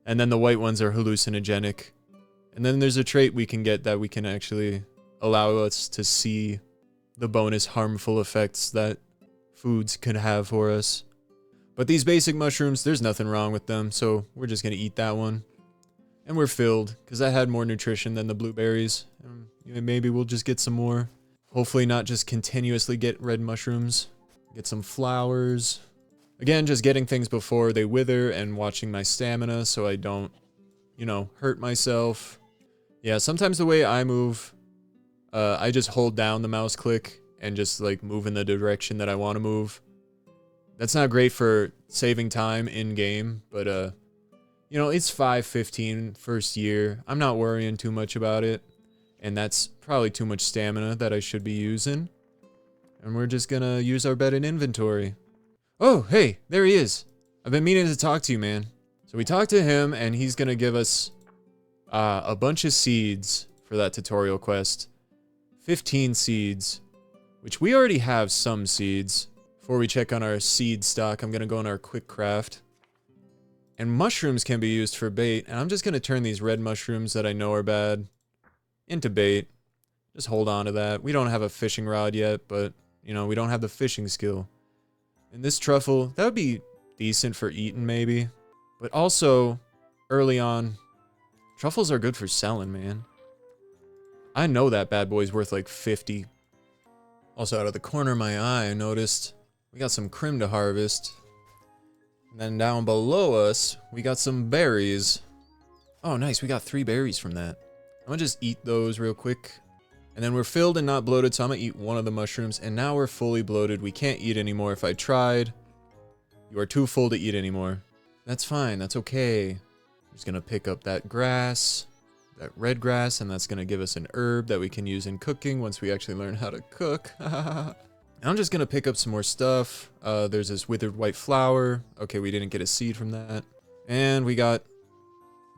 And then the white ones are hallucinogenic. And then there's a trait we can get that we can actually allow us to see the bonus harmful effects that foods can have for us. But these basic mushrooms, there's nothing wrong with them, so we're just gonna eat that one. And we're filled, because that had more nutrition than the blueberries. Maybe we'll just get some more. Hopefully not just continuously get red mushrooms. Get some flowers. Again, just getting things before they wither and watching my stamina so I don't, you know, hurt myself. Yeah, sometimes the way I move, I just hold down the mouse click and just like move in the direction that I want to move. That's not great for saving time in game, but you know, it's 5:15 first year. I'm not worrying too much about it. And that's probably too much stamina that I should be using. And we're just gonna use our bed in inventory. Oh, hey, there he is. I've been meaning to talk to you, man. So we talked to him, and he's gonna give us a bunch of seeds for that tutorial quest. 15 seeds, which we already have some seeds. Before we check on our seed stock, I'm gonna go on our quick craft. And mushrooms can be used for bait, and I'm just gonna turn these red mushrooms that I know are bad into bait. Just hold on to that. We don't have a fishing rod yet, but, you know, we don't have the fishing skill. And this truffle, that would be decent for eating, maybe. But also, early on, truffles are good for selling, man. I know that bad boy's worth like 50. Also, out of the corner of my eye, I noticed we got some crim to harvest. And then down below us, we got some berries. Oh, nice. We got 3 berries from that. I'm gonna just eat those real quick. And then we're filled and not bloated, so I'm gonna eat one of the mushrooms. And now we're fully bloated. We can't eat anymore if I tried. You are too full to eat anymore. That's fine. That's okay. I'm just gonna pick up that grass, that red grass, and that's gonna give us an herb that we can use in cooking once we actually learn how to cook. I'm just gonna pick up some more stuff. There's this withered white flower. Okay, we didn't get a seed from that. And we got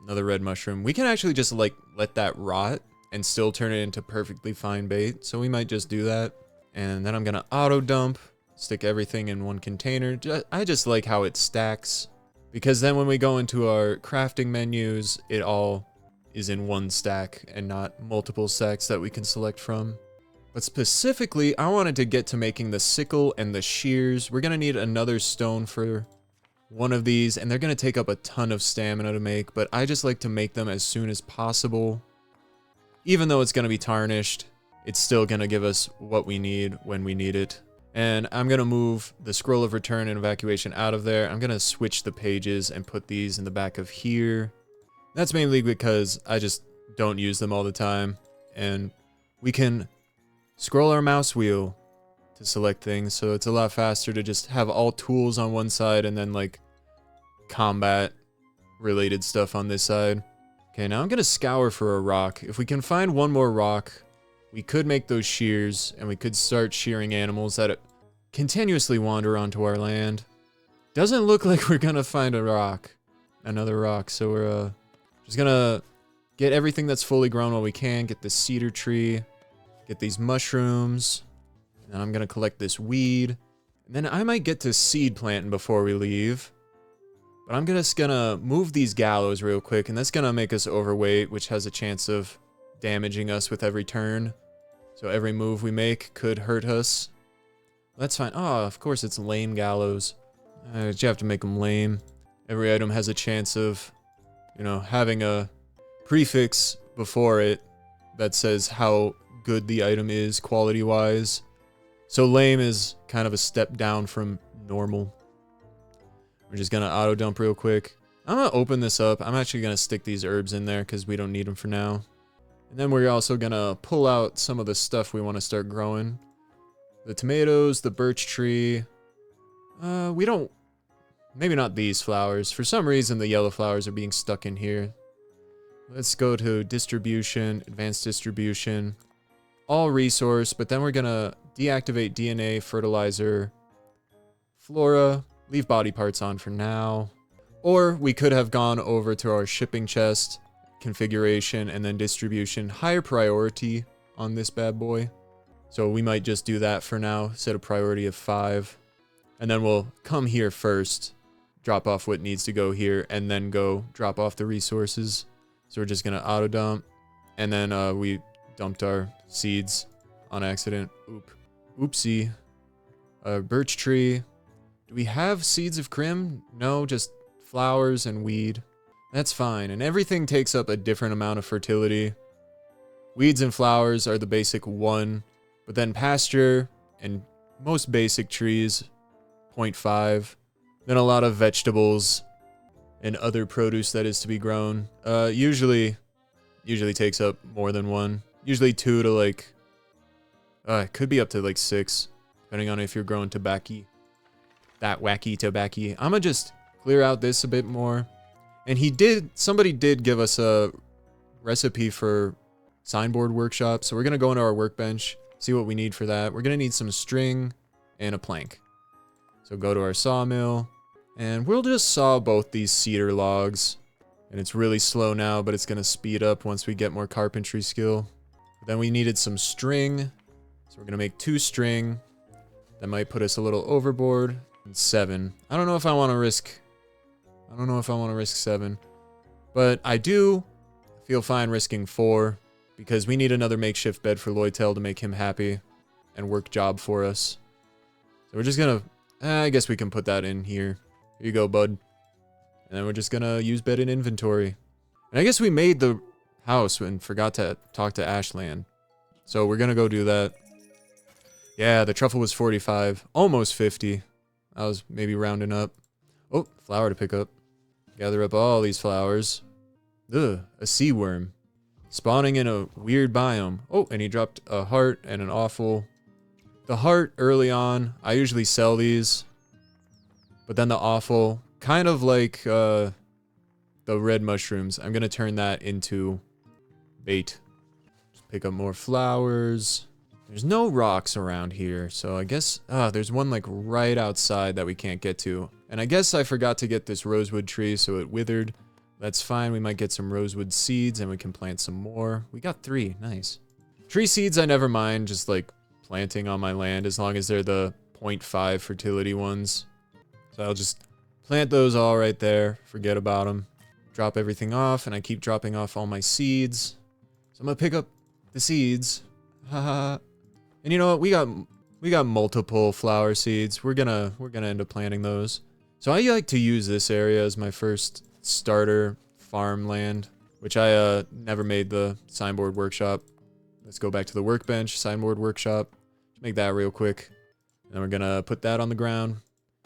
another red mushroom. We can actually just like let that rot and still turn it into perfectly fine bait. So we might just do that. And then I'm gonna auto dump, stick everything in one container. I just like how it stacks, because then when we go into our crafting menus, it all is in one stack and not multiple stacks that we can select from. But specifically, I wanted to get to making the sickle and the shears. We're gonna need another stone for one of these, and they're gonna take up a ton of stamina to make, but I just like to make them as soon as possible. Even though it's gonna be tarnished, it's still gonna give us what we need when we need it. And I'm gonna move the scroll of return and evacuation out of there. I'm gonna switch the pages and put these in the back of here. That's mainly because I just don't use them all the time, and we can scroll our mouse wheel to select things, so it's a lot faster to just have all tools on one side and then like combat related stuff on this side. Okay, now I'm gonna scour for a rock. If we can find one more rock, we could make those shears and we could start shearing animals that continuously wander onto our land. Doesn't look like we're gonna find a rock, another rock, so we're just gonna get everything that's fully grown while we can. Get this cedar tree, get these mushrooms, and I'm gonna collect this weed. And then I might get to seed planting before we leave. But I'm just gonna move these gallows real quick, and that's gonna make us overweight, which has a chance of damaging us with every turn. So every move we make could hurt us. That's fine. Oh, of course it's lame gallows. You have to make them lame. Every item has a chance of, you know, having a prefix before it that says how good the item is quality-wise. So lame is kind of a step down from normal. We're just gonna auto dump real quick. I'm gonna open this up. I'm actually gonna stick these herbs in there because we don't need them for now. And then we're also gonna pull out some of the stuff we want to start growing. The tomatoes, the birch tree. We don't... Maybe not these flowers. For some reason, the yellow flowers are being stuck in here. Let's go to distribution, advanced distribution. All resource, but then we're gonna deactivate DNA, fertilizer, flora, leave body parts on for now. Or we could have gone over to our shipping chest, configuration, and then distribution. Higher priority on this bad boy. So we might just do that for now, set a priority of 5. And then we'll come here first, drop off what needs to go here, and then go drop off the resources. So we're just gonna auto dump. And then we dumped our seeds on accident. Oopsie. Birch tree. Do we have seeds of crim? No, just flowers and weed. That's fine. And everything takes up a different amount of fertility. Weeds and flowers are the basic 1. But then pasture and most basic trees, 0.5. Then a lot of vegetables and other produce that is to be grown. Usually takes up more than 1. Usually 2 to like, it could be up to like 6, depending on if you're growing tobacco. That wacky tobacco. I'm gonna just clear out this a bit more. And somebody did give us a recipe for signboard workshop. So we're gonna go into our workbench, see what we need for that. We're gonna need some string and a plank. So go to our sawmill, and we'll just saw both these cedar logs. And it's really slow now, but it's gonna speed up once we get more carpentry skill. Then we needed some string. So we're gonna make 2 string. That might put us a little overboard. And 7. I don't know if I want to risk 7. But I do feel fine risking 4. Because we need another makeshift bed for Loytel to make him happy. And work job for us. So we're just gonna... I guess we can put that in here. Here you go, bud. And then we're just gonna use bed in inventory. And I guess we made the house and forgot to talk to Ashland. So we're gonna go do that. Yeah, the truffle was 45. Almost 50. I was maybe rounding up. Oh, flower to pick up. Gather up all these flowers. Ugh, a sea worm. Spawning in a weird biome. Oh, and he dropped a heart and an offal. The heart early on, I usually sell these. But then the offal, kind of like the red mushrooms, I'm gonna turn that into bait. Just pick up more flowers. There's no rocks around here, so I guess... there's one like right outside that we can't get to. And I guess I forgot to get this rosewood tree, so it withered. That's fine, we might get some rosewood seeds and we can plant some more. We got 3, nice. Tree seeds I never mind, just like planting on my land as long as they're the 0.5 fertility ones. So I'll just plant those all right there, forget about them. Drop everything off, and I keep dropping off all my seeds. So I'm gonna pick up the seeds. Haha. And you know what? We got multiple flower seeds. We're gonna end up planting those. So I like to use this area as my first starter farmland, which I never made the signboard workshop. Let's go back to the workbench, signboard workshop. Make that real quick. And then we're gonna put that on the ground.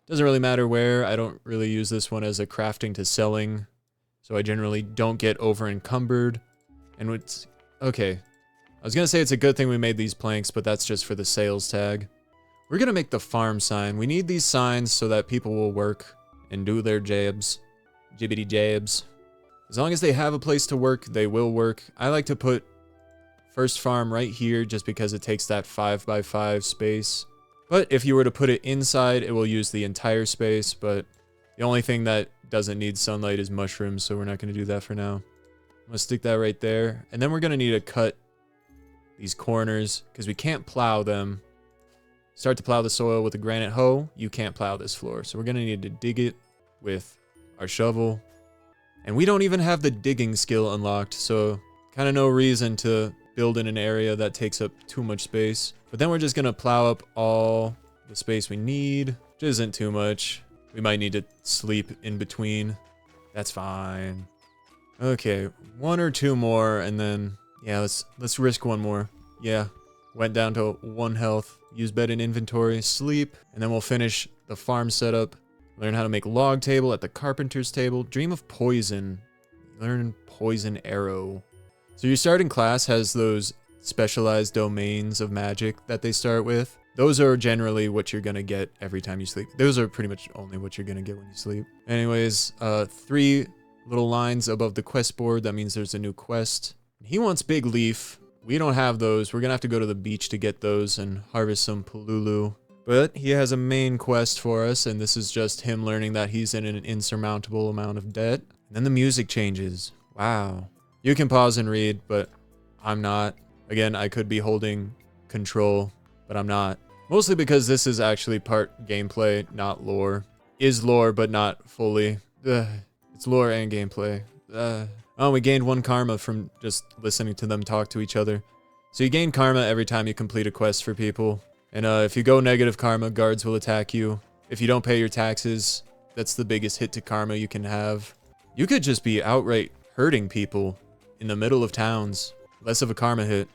Doesn't really matter where. I don't really use this one as a crafting to selling, so I generally don't get over encumbered. And it's okay. I was gonna say it's a good thing we made these planks, but that's just for the sales tag. We're gonna make the farm sign. We need these signs so that people will work and do their jabs. Jibbity jabs. As long as they have a place to work, they will work. I like to put first farm right here just because it takes that 5x5 space. But if you were to put it inside, it will use the entire space. But the only thing that doesn't need sunlight is mushrooms, so we're not gonna do that for now. I'm gonna stick that right there. And then we're gonna need to cut these corners because we can't plow them. Start to plow the soil with a granite hoe. You can't plow this floor. So we're going to need to dig it with our shovel. And we don't even have the digging skill unlocked. So kind of no reason to build in an area that takes up too much space. But then we're just going to plow up all the space we need, which isn't too much. We might need to sleep in between. That's fine. Okay, 1 or 2 more and then... yeah, let's risk 1 more. Yeah, went down to 1 health. Use bed in inventory, sleep, and then we'll finish the farm setup. Learn how to make log table at the carpenter's table. Dream of poison. Learn poison arrow. So your starting class has those specialized domains of magic that they start with. Those are generally what you're gonna get every time you sleep. Those are pretty much only what you're gonna get when you sleep. Anyways, 3 little lines above the quest board. That means there's a new quest. He wants Big Leaf. We don't have those. We're gonna have to go to the beach to get those and harvest some Pululu. But he has a main quest for us, and this is just him learning that he's in an insurmountable amount of debt. And then the music changes. Wow. You can pause and read, but I'm not. Again, I could be holding control, but I'm not. Mostly because this is actually part gameplay, not lore. Is lore, but not fully. It's lore and gameplay. Oh, we gained 1 karma from just listening to them talk to each other. So you gain karma every time you complete a quest for people. And if you go negative karma, guards will attack you. If you don't pay your taxes, that's the biggest hit to karma you can have. You could just be outright hurting people in the middle of towns. Less of a karma hit.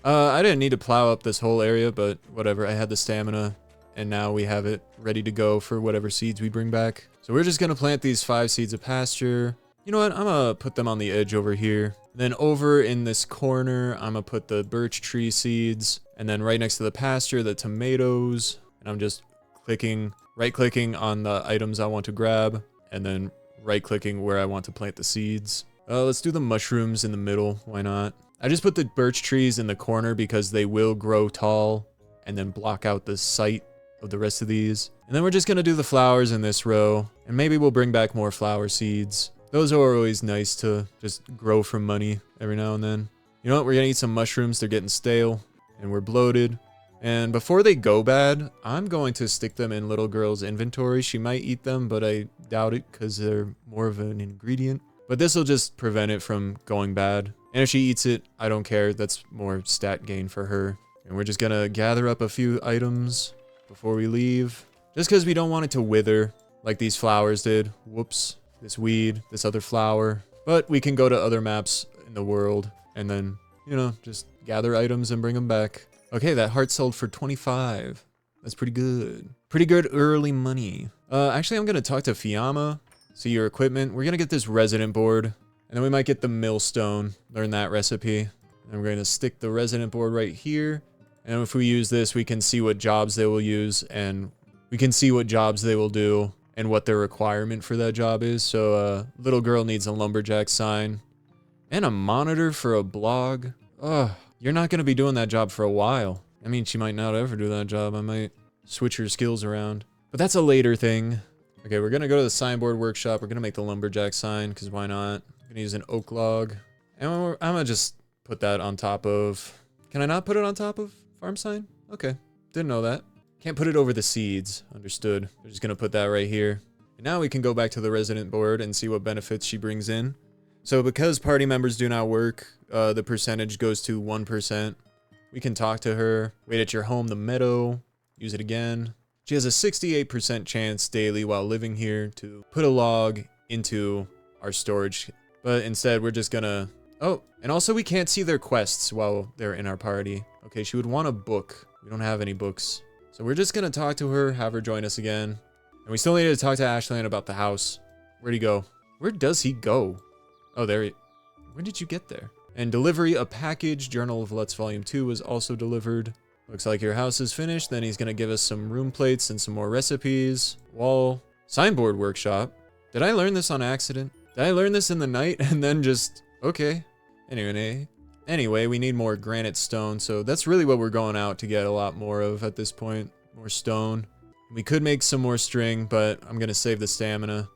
I didn't need to plow up this whole area, but whatever. I had the stamina, and now we have it ready to go for whatever seeds we bring back. So we're just gonna plant these 5 seeds of pasture. You know what? I'm gonna put them on the edge over here. Then over in this corner, I'm gonna put the birch tree seeds. And then right next to the pasture, the tomatoes. And I'm just right-clicking on the items I want to grab. And then right-clicking where I want to plant the seeds. Let's do the mushrooms in the middle. Why not? I just put the birch trees in the corner because they will grow tall and then block out the sight of the rest of these. And then we're just gonna do the flowers in this row. And maybe we'll bring back more flower seeds. Those are always nice to just grow from money every now and then. You know what? We're gonna eat some mushrooms. They're getting stale and we're bloated. And before they go bad, I'm going to stick them in little girl's inventory. She might eat them, but I doubt it because they're more of an ingredient. But this will just prevent it from going bad. And if she eats it, I don't care. That's more stat gain for her. And we're just gonna gather up a few items before we leave. Just because we don't want it to wither like these flowers did. Whoops. This weed, this other flower. But we can go to other maps in the world and then, you know, just gather items and bring them back. Okay, that heart sold for 25. That's pretty good. Pretty good early money. Actually, I'm gonna talk to Fiamma. See your equipment. We're gonna get this resident board. And then we might get the millstone. Learn that recipe. And we're gonna stick the resident board right here. And if we use this, we can see what jobs they will use. And we can see what jobs they will do. And what their requirement for that job is. So, little girl needs a lumberjack sign. And a monitor for a blog. Ugh, you're not gonna be doing that job for a while. I mean, she might not ever do that job. I might switch her skills around. But that's a later thing. Okay, we're gonna go to the signboard workshop. We're gonna make the lumberjack sign, because why not? I'm gonna use an oak log. And I'm gonna just put that on top of... Can I not put it on top of farm sign? Okay, didn't know that. Can't put it over the seeds. Understood. We're just gonna put that right here. And now we can go back to the resident board and see what benefits she brings in. So because party members do not work, the percentage goes to 1%. We can talk to her. Wait at your home, the meadow. Use it again. She has a 68% chance daily while living here to put a log into our storage. But instead, we're just gonna... Oh, and also we can't see their quests while they're in our party. Okay, she would want a book. We don't have any books. So we're just gonna talk to her, have her join us again. And we still need to talk to Ashland about the house. Where'd he go? Where does he go? Oh, there he... When did you get there? And delivery, a package. Journal of Let's Volume 2 was also delivered. Looks like your house is finished. Then he's gonna give us some room plates and some more recipes. Wall. Signboard workshop. Did I learn this on accident? Did I learn this in the night and then just... Okay. Anyway, we need more granite stone, so that's really what we're going out to get a lot more of at this point. More stone. We could make some more string, but I'm gonna save the stamina.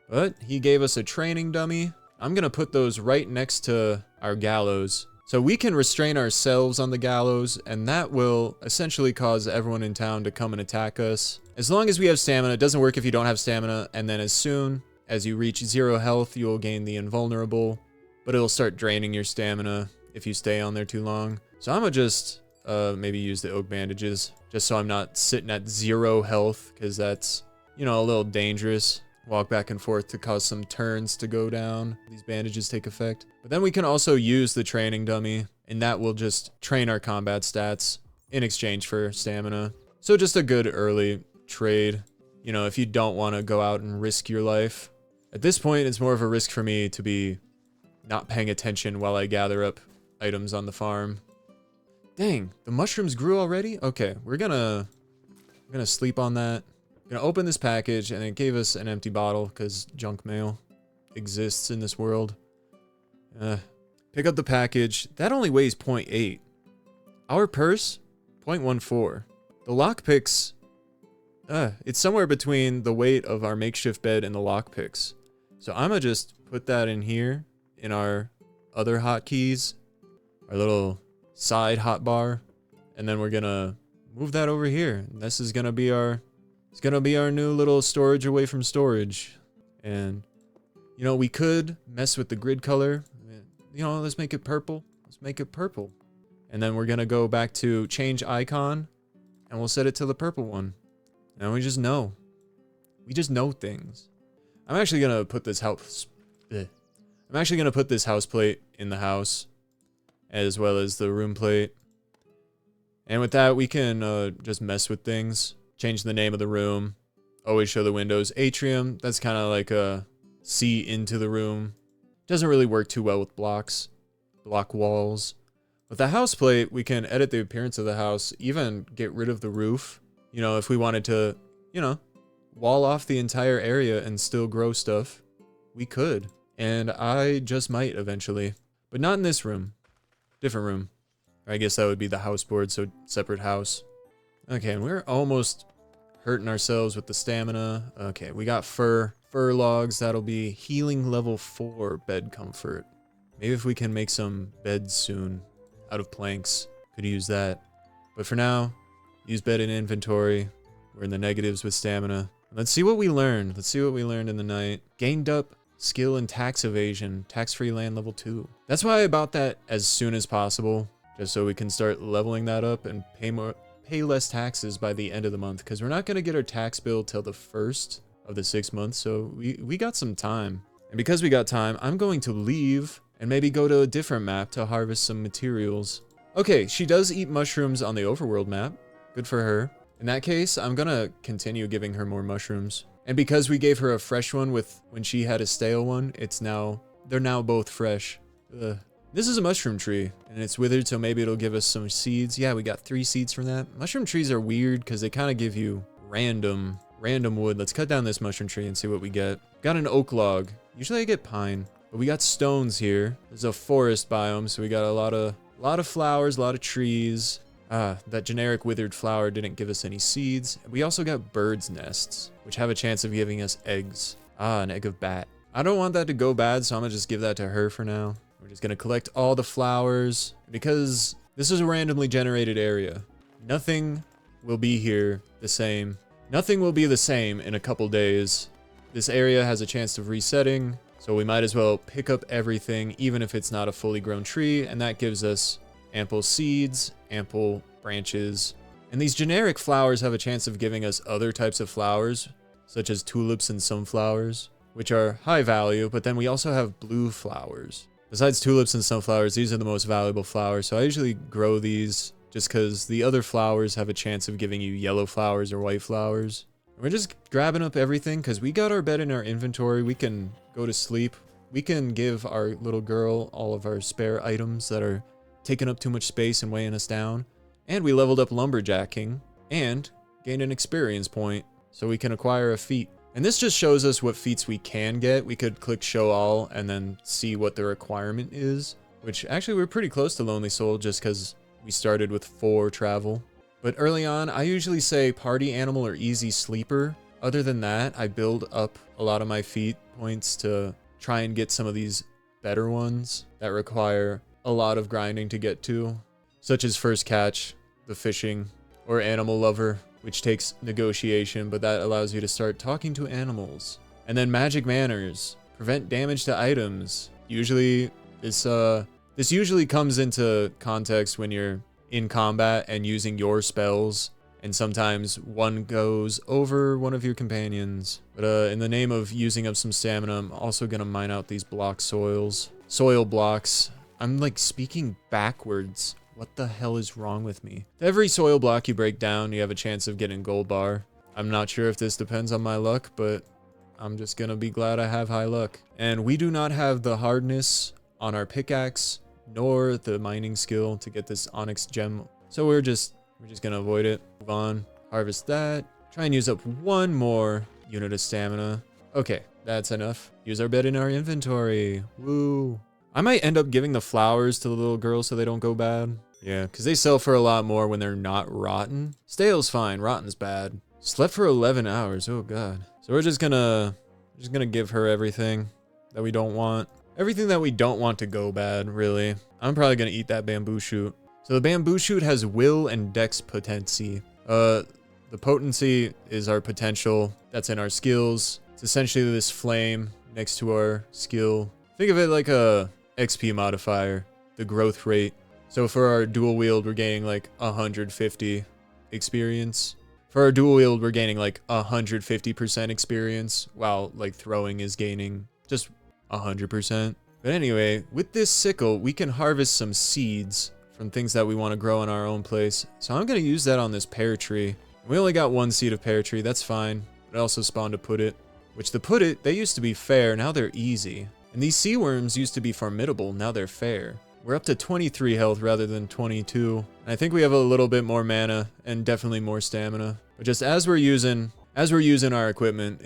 But he gave us a training dummy. I'm gonna put those right next to our gallows. So we can restrain ourselves on the gallows, and that will essentially cause everyone in town to come and attack us. As long as we have stamina. It doesn't work if you don't have stamina, and then as soon as you reach 0 health, you will gain the invulnerable, but it'll start draining your stamina if you stay on there too long. So I'm gonna just maybe use the oak bandages, just so I'm not sitting at 0 health, because that's, you know, a little dangerous. Walk back and forth to cause some turns to go down. These bandages take effect. But then we can also use the training dummy, and that will just train our combat stats in exchange for stamina. So just a good early trade, you know, if you don't want to go out and risk your life. At this point, it's more of a risk for me to be not paying attention while I gather up items on the farm. Dang, the mushrooms grew already? Okay, we're gonna sleep on that. Gonna open this package, and it gave us an empty bottle because junk mail exists in this world. Pick up the package. That only weighs 0.8. Our purse, 0.14. The lockpicks, it's somewhere between the weight of our makeshift bed and the lockpicks. So I'm gonna just put that in here in our other hotkeys, our little side hotbar, and then we're gonna move that over here. This is gonna be our, it's gonna be our new little storage away from storage. And you know, we could mess with the grid color. You know, let's make it purple. Let's make it purple. And then we're gonna go back to change icon, and we'll set it to the purple one. And we just know. We just know things. I'm actually gonna put this house. I'm actually gonna put this house plate in the house, as well as the room plate. And with that, we can just mess with things. Change the name of the room. Always show the windows. Atrium. That's kind of like a see into the room. Doesn't really work too well with blocks, block walls. With the house plate, we can edit the appearance of the house, even get rid of the roof. You know, if we wanted to, you know, wall off the entire area and still grow stuff, we could. And I just might eventually, but not in this room. Different room. I guess that would be the house board, so separate house. Okay, and we're almost hurting ourselves with the stamina. Okay, we got fur logs. That'll be healing level 4 bed comfort. Maybe if we can make some beds soon out of planks, could use that. But for now, use bed in inventory. We're in the negatives with stamina. Let's see what we learned. Let's see what we learned in the night. Gained up skill in tax evasion, tax-free land level 2. That's why I bought that as soon as possible, just so we can start leveling that up and pay less taxes by the end of the month, because we're not going to get our tax bill till the 1st of the 6 months, so we got some time. And because we got time, I'm going to leave and maybe go to a different map to harvest some materials. Okay, she does eat mushrooms on the overworld map. Good for her. In that case, I'm gonna continue giving her more mushrooms. And because we gave her a fresh one when she had a stale one, they're now both fresh. Ugh. This is a mushroom tree, and it's withered, so maybe it'll give us some seeds. Yeah, we got 3 seeds from that. Mushroom trees are weird because they kind of give you random wood. Let's cut down this mushroom tree and see what we get. Got an oak log. Usually I get pine, but we got stones here. There's a forest biome, so we got a lot of flowers, a lot of trees. That generic withered flower didn't give us any seeds. We also got birds' nests, which have a chance of giving us eggs. An egg of bat. I don't want that to go bad, so I'm gonna just give that to her for now. We're just gonna collect all the flowers, because this is a randomly generated area. Nothing will be here the same. Nothing will be the same in a couple days. This area has a chance of resetting, so we might as well pick up everything, even if it's not a fully grown tree, and that gives us ample seeds, ample branches. And these generic flowers have a chance of giving us other types of flowers, such as tulips and sunflowers, which are high value, but then we also have blue flowers. Besides tulips and sunflowers, these are the most valuable flowers, so I usually grow these just because the other flowers have a chance of giving you yellow flowers or white flowers. And we're just grabbing up everything because we got our bed in our inventory. We can go to sleep. We can give our little girl all of our spare items that are taking up too much space and weighing us down. And we leveled up lumberjacking and gained an experience point so we can acquire a feat. And this just shows us what feats we can get. We could click show all and then see what the requirement is, which actually we're pretty close to Lonely Soul just because we started with 4 travel. But early on, I usually say party animal or easy sleeper. Other than that, I build up a lot of my feat points to try and get some of these better ones that require a lot of grinding to get to, such as first catch, the fishing, or animal lover, which takes negotiation, but that allows you to start talking to animals. And then magic manners, prevent damage to items. Usually this usually comes into context when you're in combat and using your spells, and sometimes one goes over one of your companions. But in the name of using up some stamina, I'm also gonna mine out these soil blocks. I'm like speaking backwards. What the hell is wrong with me? Every soil block you break down, you have a chance of getting gold bar. I'm not sure if this depends on my luck, but I'm just gonna be glad I have high luck. And we do not have the hardness on our pickaxe nor the mining skill to get this onyx gem. So we're just gonna avoid it. Move on. Harvest that. Try and use up one more unit of stamina. Okay, that's enough. Use our bed in our inventory. Woo. I might end up giving the flowers to the little girls so they don't go bad. Yeah, because they sell for a lot more when they're not rotten. Stale's fine, rotten's bad. Slept for 11 hours, oh god. So we're just gonna give her everything that we don't want. Everything that we don't want to go bad, really. I'm probably gonna eat that bamboo shoot. So the bamboo shoot has will and dex potency. The potency is our potential. That's in our skills. It's essentially this flame next to our skill. Think of it like a XP modifier, the growth rate. So for our dual wield, we're gaining like 150 experience. For our dual wield, we're gaining like 150% experience, while like throwing is gaining just 100%. But anyway, with this sickle, we can harvest some seeds from things that we want to grow in our own place. So I'm going to use that on this pear tree. We only got one seed of pear tree, that's fine. It also spawned a put-it, which the put-it, they used to be fair, now they're easy. And these sea worms used to be formidable, now they're fair. We're up to 23 health rather than 22. And I think we have a little bit more mana and definitely more stamina. But just as we're using our equipment,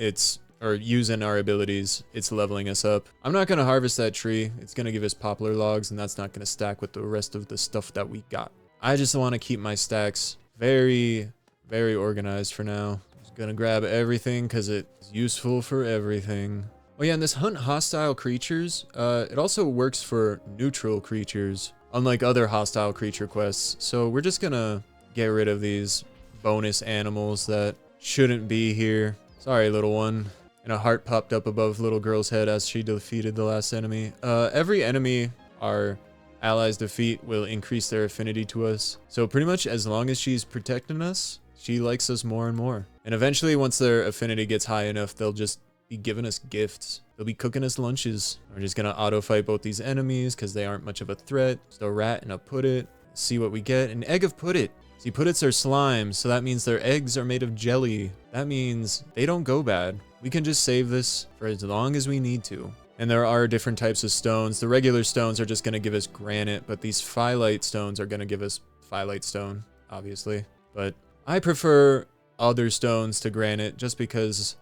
using our abilities, it's leveling us up. I'm not going to harvest that tree. It's going to give us poplar logs, and that's not going to stack with the rest of the stuff that we got. I just want to keep my stacks very, very organized for now. Just going to grab everything because it's useful for everything. Oh yeah, and this hunt hostile creatures, it also works for neutral creatures, unlike other hostile creature quests. So we're just gonna get rid of these bonus animals that shouldn't be here. Sorry, little one. And a heart popped up above little girl's head as she defeated the last enemy. Every enemy our allies defeat will increase their affinity to us. So pretty much as long as she's protecting us, she likes us more and more. And eventually, once their affinity gets high enough, they'll just be giving us gifts. They'll be cooking us lunches. We're just gonna auto fight both these enemies because they aren't much of a threat. Just a rat and a put-it. See what we get. An egg of put-it. See, put-its are slimes, so that means their eggs are made of jelly. That means they don't go bad. We can just save this for as long as we need to. And there are different types of stones. The regular stones are just gonna give us granite, but these phyllite stones are gonna give us phyllite stone, obviously. But I prefer other stones to granite just because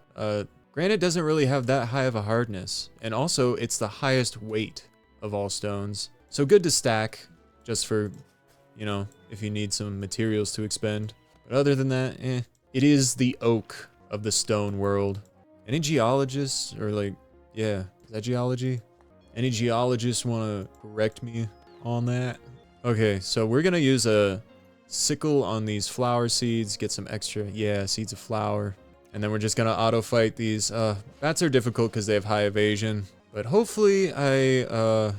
granite doesn't really have that high of a hardness. And also, it's the highest weight of all stones. So good to stack, just for, you know, if you need some materials to expend. But other than that, It is the oak of the stone world. Any geologists, or like, yeah, is that geology? Any geologists want to correct me on that? Okay, so we're going to use a sickle on these flower seeds, get some extra, seeds of flower. And then we're just gonna auto fight these. Bats are difficult because they have high evasion. But hopefully I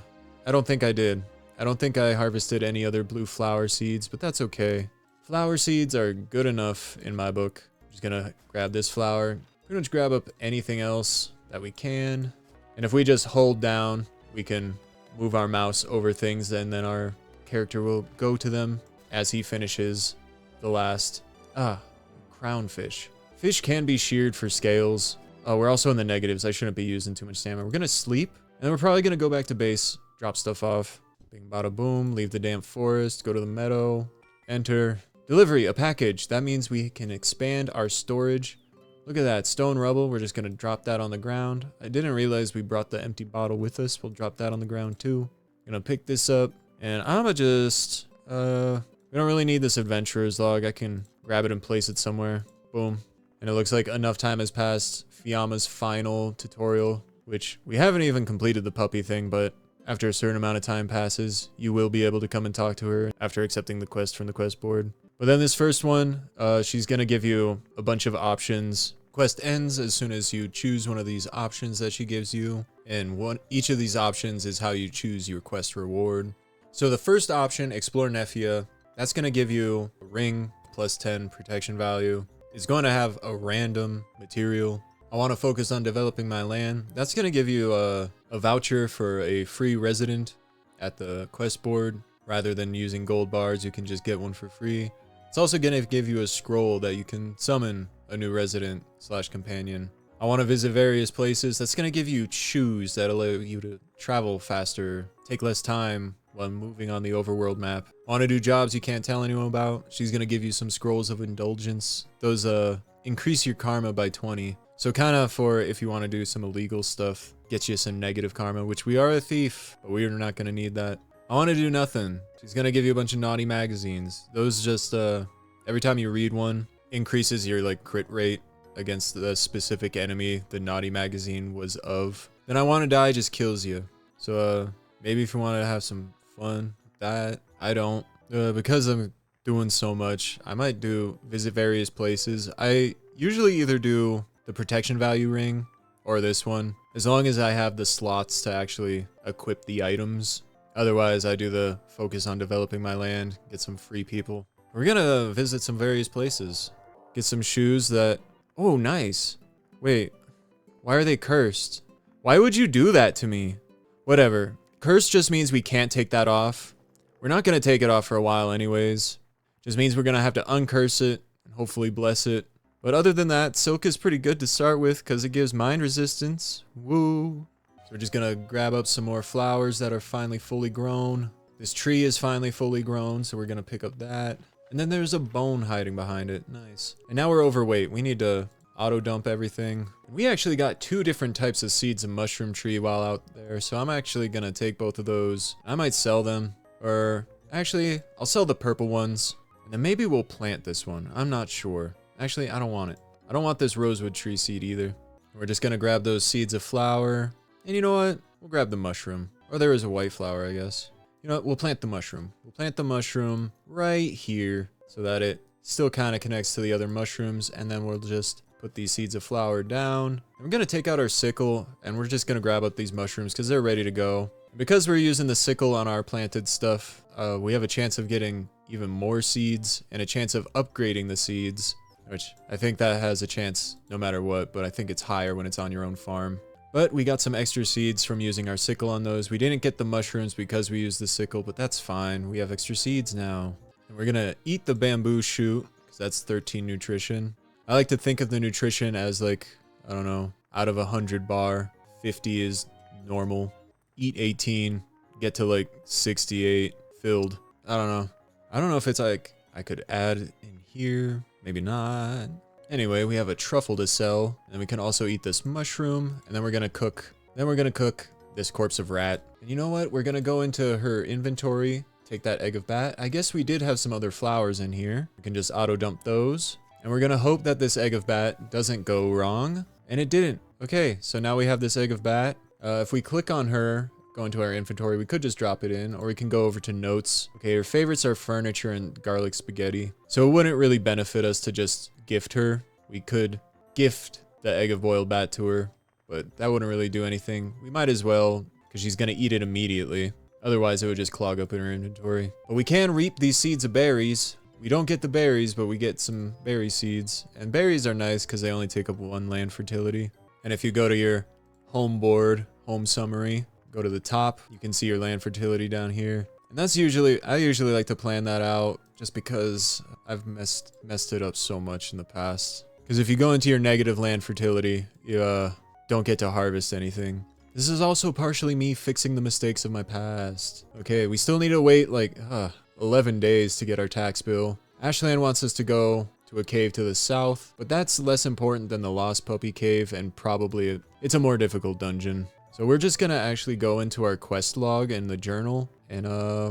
don't think I did. I don't think I harvested any other blue flower seeds, but that's okay. Flower seeds are good enough in my book. I'm just gonna grab this flower. Pretty much grab up anything else that we can. And if we just hold down, we can move our mouse over things, and then our character will go to them as he finishes the last. Crownfish. Fish can be sheared for scales. Oh, we're also in the negatives. I shouldn't be using too much stamina. We're gonna sleep, and then we're probably gonna go back to base, drop stuff off. Bing, bada, boom. Leave the damp forest. Go to the meadow. Enter. Delivery, a package. That means we can expand our storage. Look at that, stone rubble. We're just gonna drop that on the ground. I didn't realize we brought the empty bottle with us. We'll drop that on the ground too. Gonna pick this up, and I'ma just, we don't really need this adventurer's log. I can grab it and place it somewhere. Boom. And it looks like enough time has passed. Fiamma's final tutorial, which we haven't even completed the puppy thing, but after a certain amount of time passes, you will be able to come and talk to her after accepting the quest from the quest board. But then this first one, she's gonna give you a bunch of options. Quest ends as soon as you choose one of these options that she gives you, and each of these options is how you choose your quest reward. So the first option, Explore Nefia, that's gonna give you a ring plus 10 protection value. It's going to have a random material. I want to focus on developing my land. That's going to give you a voucher for a free resident at the quest board. Rather than using gold bars, you can just get one for free. It's also going to give you a scroll that you can summon a new resident / companion. I want to visit various places. That's going to give you shoes that allow you to travel faster, take less time, while moving on the overworld map. Want to do jobs you can't tell anyone about? She's going to give you some scrolls of indulgence. Those increase your karma by 20. So kind of for if you want to do some illegal stuff, get you some negative karma, which we are a thief, but we're not going to need that. I want to do nothing. She's going to give you a bunch of naughty magazines. Those just, every time you read one, increases your like crit rate against the specific enemy the naughty magazine was of. Then I want to die just kills you. So maybe if you want to have some fun with that, I don't. Because I'm doing so much, I might visit various places. I usually either do the protection value ring or this one, as long as I have the slots to actually equip the items. Otherwise, I do the focus on developing my land, get some free people. We're gonna visit some various places. Get some shoes that... Oh, nice. Wait, why are they cursed? Why would you do that to me? Whatever. Cursed just means we can't take that off. We're not gonna take it off for a while anyways. Just means we're gonna have to uncurse it and hopefully bless it. But other than that, silk is pretty good to start with because it gives mind resistance. Woo. So we're just gonna grab up some more flowers that are finally fully grown. This tree is finally fully grown, so we're gonna pick up that. And then there's a bone hiding behind it. Nice. And now we're overweight. We need to auto dump everything. We actually got 2 different types of seeds of mushroom tree while out there, so I'm actually gonna take both of those. I might sell them, or actually, I'll sell the purple ones, and then maybe we'll plant this one. I'm not sure. Actually, I don't want it. I don't want this rosewood tree seed either. We're just gonna grab those seeds of flower, and you know what? We'll grab the mushroom. Or there is a white flower, I guess. You know what? We'll plant the mushroom. We'll plant the mushroom right here so that it still kind of connects to the other mushrooms, and then we'll just put these seeds of flower down. And we're gonna take out our sickle, and we're just gonna grab up these mushrooms because they're ready to go. Because we're using the sickle on our planted stuff, we have a chance of getting even more seeds and a chance of upgrading the seeds, which I think that has a chance no matter what, but I think it's higher when it's on your own farm. But we got some extra seeds from using our sickle on those. We didn't get the mushrooms because we used the sickle, but that's fine. We have extra seeds now. And we're gonna eat the bamboo shoot because that's 13 nutrition. I like to think of the nutrition as like, I don't know, out of 100 bar, 50 is normal. Eat 18, get to like 68 filled. I don't know. I don't know if it's like I could add in here, maybe not. Anyway, we have a truffle to sell, and we can also eat this mushroom, and then we're gonna cook. Then we're gonna cook this corpse of rat. And you know what? We're gonna go into her inventory, take that egg of bat. I guess we did have some other flowers in here. We can just auto dump those. And we're gonna hope that this egg of bat doesn't go wrong. And it didn't. Okay, so now we have this egg of bat. If we click on her, go into our inventory, we could just drop it in, or we can go over to notes. Okay, her favorites are furniture and garlic spaghetti. So it wouldn't really benefit us to just gift her. We could gift the egg of boiled bat to her, but that wouldn't really do anything. We might as well, because she's gonna eat it immediately. Otherwise, it would just clog up in her inventory. But we can reap these seeds of berries. We don't get the berries, but we get some berry seeds. And berries are nice because they only take up 1 land fertility. And if you go to your home board, home summary, go to the top, you can see your land fertility down here. And that's I usually like to plan that out just because I've messed it up so much in the past. Because if you go into your negative land fertility, you don't get to harvest anything. This is also partially me fixing the mistakes of my past. Okay, we still need to wait like 11 days to get our tax bill. Ashland wants us to go to a cave to the south, but that's less important than the Lost Puppy Cave, and probably it's a more difficult dungeon. So we're just gonna actually go into our quest log in the journal, and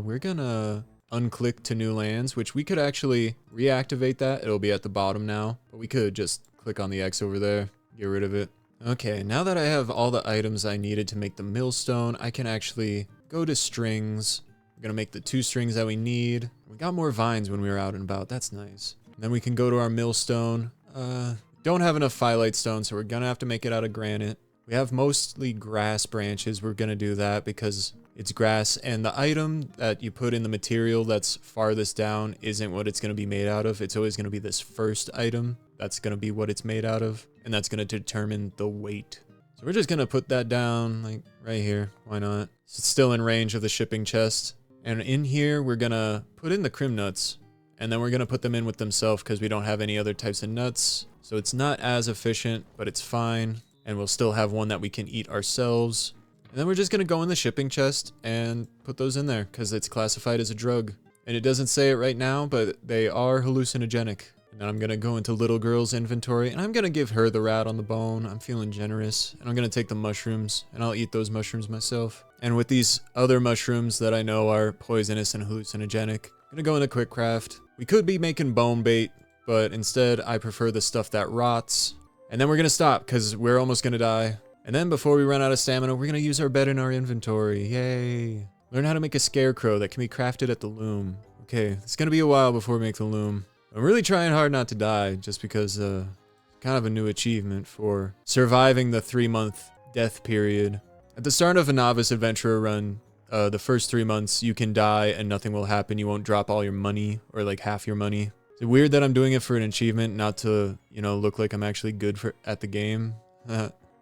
we're gonna unclick to new lands, which we could actually reactivate that. It'll be at the bottom now, but we could just click on the X over there, get rid of it. Okay, now that I have all the items I needed to make the millstone, I can actually go to strings. We're gonna make the 2 strings that we need. We got more vines when we were out and about. That's nice. And then we can go to our millstone. Don't have enough phyllite stone, so we're gonna have to make it out of granite. We have mostly grass branches. We're gonna do that because it's grass, and the item that you put in the material that's farthest down isn't what it's gonna be made out of. It's always gonna be this first item that's gonna be what it's made out of, and that's gonna determine the weight. So we're just gonna put that down like right here. Why not? So it's still in range of the shipping chest. And in here, we're gonna put in the crim nuts, and then we're gonna put them in with themselves because we don't have any other types of nuts. So it's not as efficient, but it's fine. And we'll still have one that we can eat ourselves. And then we're just gonna go in the shipping chest and put those in there because it's classified as a drug. And it doesn't say it right now, but they are hallucinogenic. And then I'm gonna go into little girl's inventory and I'm gonna give her the rat on the bone. I'm feeling generous. And I'm gonna take the mushrooms and I'll eat those mushrooms myself. And with these other mushrooms that I know are poisonous and hallucinogenic, I'm gonna go into quick craft. We could be making bone bait, but instead I prefer the stuff that rots. And then we're gonna stop because we're almost gonna die. And then before we run out of stamina, we're gonna use our bed in our inventory. Yay. Learn how to make a scarecrow that can be crafted at the loom. Okay, it's gonna be a while before we make the loom. I'm really trying hard not to die just because kind of a new achievement for surviving the 3-month death period. At the start of a novice adventurer run, the first 3 months you can die and nothing will happen. You won't drop all your money or like half your money. Is it weird that I'm doing it for an achievement, not to, you know, look like I'm actually good at the game?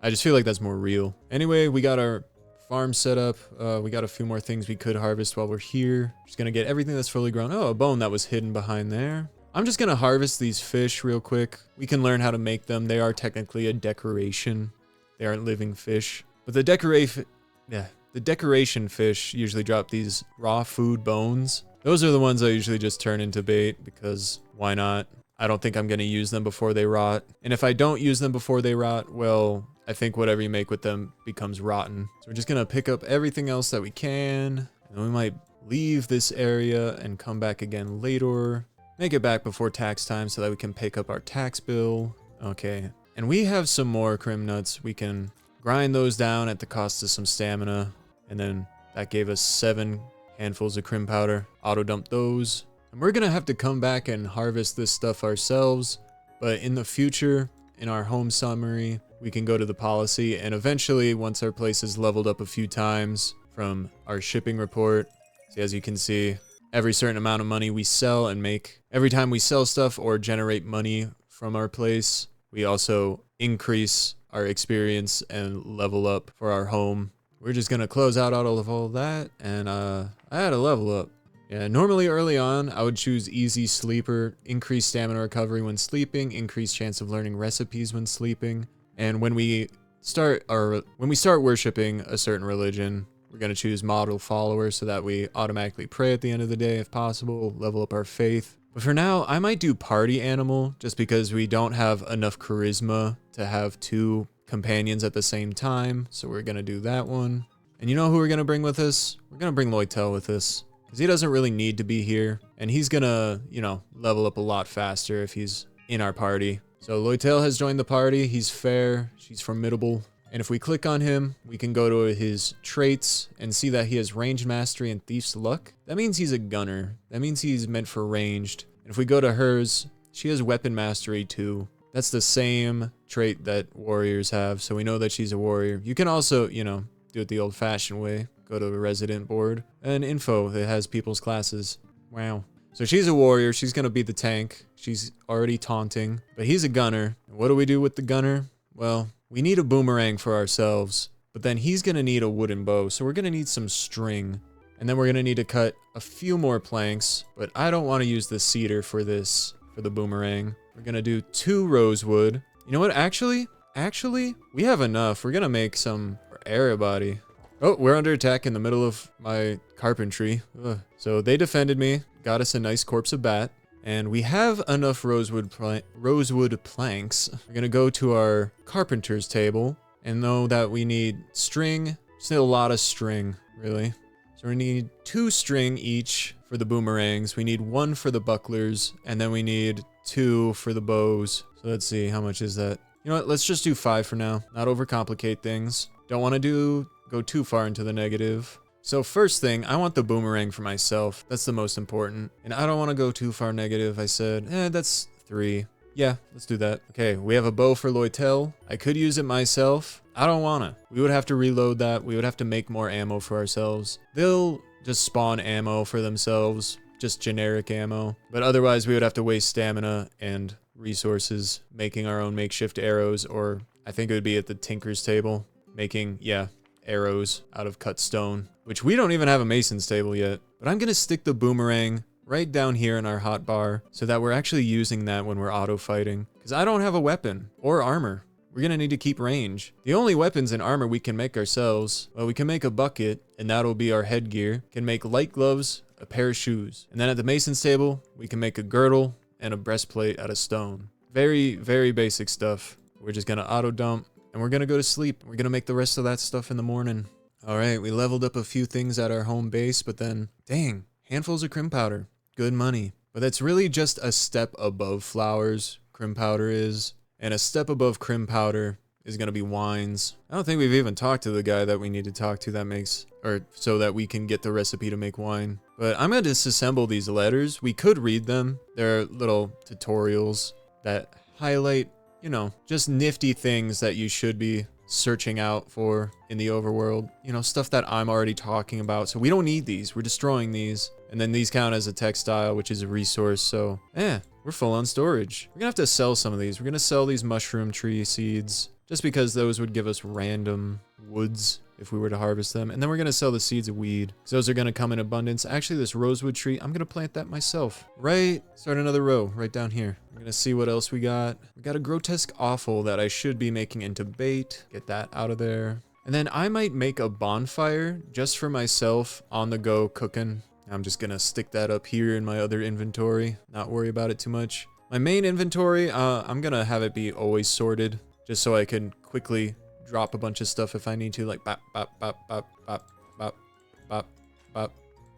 I just feel like that's more real. Anyway, we got our farm set up. We got a few more things we could harvest while we're here. Just gonna get everything that's fully grown. Oh, a bone that was hidden behind there. I'm just gonna harvest these fish real quick. We can learn how to make them. They are technically a decoration. They aren't living fish. But the decoration fish usually drop these raw food bones. Those are the ones I usually just turn into bait because why not? I don't think I'm gonna use them before they rot. And if I don't use them before they rot, well, I think whatever you make with them becomes rotten. So we're just gonna pick up everything else that we can. And we might leave this area and come back again later. Make it back before tax time so that we can pick up our tax bill. Okay. And we have some more crim nuts. We can grind those down at the cost of some stamina. And then that gave us 7 handfuls of crim powder. Auto dump those. And we're gonna have to come back and harvest this stuff ourselves. But in the future, in our home summary, we can go to the policy. And eventually, once our place is leveled up a few times from our shipping report, see, as you can see, every certain amount of money we sell and make. Every time we sell stuff or generate money from our place, we also increase our experience and level up for our home. We're just gonna close out all of that, and I had a level up. Yeah, normally early on, I would choose easy sleeper, increase stamina recovery when sleeping, increased chance of learning recipes when sleeping. And when we start worshiping a certain religion, we're going to choose model follower so that we automatically pray at the end of the day if possible, level up our faith. But for now, I might do party animal just because we don't have enough charisma to have 2 companions at the same time. So we're going to do that one. And you know who we're going to bring with us? We're going to bring Loytel with us because he doesn't really need to be here. And he's going to, you know, level up a lot faster if he's in our party. So Loytel has joined the party. He's fair. She's formidable. And if we click on him, we can go to his traits and see that he has ranged mastery and thief's luck. That means he's a gunner. That means he's meant for ranged. And if we go to hers, she has weapon mastery too. That's the same trait that warriors have. So we know that she's a warrior. You can also, you know, do it the old fashioned way. Go to a resident board and info that has people's classes. Wow. So she's a warrior. She's going to be the tank. She's already taunting, but he's a gunner. And what do we do with the gunner? Well, we need a boomerang for ourselves, but then he's going to need a wooden bow. So we're going to need some string, and then we're going to need to cut a few more planks, but I don't want to use the cedar for this, for the boomerang. We're going to do 2 rosewood. You know what? Actually, we have enough. We're going to make some for everybody. Oh, we're under attack in the middle of my carpentry. Ugh. So they defended me, got us a nice corpse of bat. And we have enough rosewood planks. We're going to go to our carpenter's table and know that we need string. Still a lot of string, really. So we need 2 string each for the boomerangs. We need 1 for the bucklers. And then we need 2 for the bows. So let's see, how much is that? You know what? Let's just do 5 for now. Not overcomplicate things. Don't want to go too far into the negative. So first thing, I want the boomerang for myself. That's the most important. And I don't want to go too far negative. I said, that's 3. Yeah, let's do that. Okay, we have a bow for Loytel. I could use it myself. I don't want to. We would have to reload that. We would have to make more ammo for ourselves. They'll just spawn ammo for themselves. Just generic ammo. But otherwise, we would have to waste stamina and resources making our own makeshift arrows. Or I think it would be at the tinker's table. Making, arrows out of cut stone, which we don't even have a mason's table yet. But I'm gonna stick the boomerang right down here in our hotbar so that we're actually using that when we're auto fighting, because I don't have a weapon or armor. we're gonna need to keep range. The only weapons and armor we can make ourselves, well, we can make a bucket, and that'll be our headgear. Can make light gloves, a pair of shoes. And then at the mason's table, we can make a girdle and a breastplate out of stone. Very, very basic stuff. We're just gonna auto dump, and we're gonna go to sleep. We're gonna make the rest of that stuff in the morning. All right, we leveled up a few things at our home base, but then, dang, handfuls of crim powder. Good money. But that's really just a step above flowers, crim powder is. And a step above crim powder is going to be wines. I don't think we've even talked to the guy that we need to talk to that makes, or so that we can get the recipe to make wine. But I'm going to disassemble these letters. We could read them. They're little tutorials that highlight, you know, just nifty things that you should be searching out for in the overworld. You know, stuff that I'm already talking about. So we don't need these. We're destroying these. And then these count as a textile, which is a resource. So, we're full on storage. We're gonna have to sell some of these. We're gonna sell these mushroom tree seeds just because those would give us random woods if we were to harvest them. And then we're gonna sell the seeds of weed because those are gonna come in abundance. Actually, this rosewood tree, I'm gonna plant that myself. Start another row right down here. We're gonna see what else we got. We got a grotesque offal that I should be making into bait. Get that out of there. And then I might make a bonfire just for myself on the go cooking. I'm just gonna stick that up here in my other inventory, not worry about it too much. My main inventory, I'm gonna have it be always sorted, just so I can quickly drop a bunch of stuff if I need to, like bop, bop, bop, bop, bop, bop, bop, bop,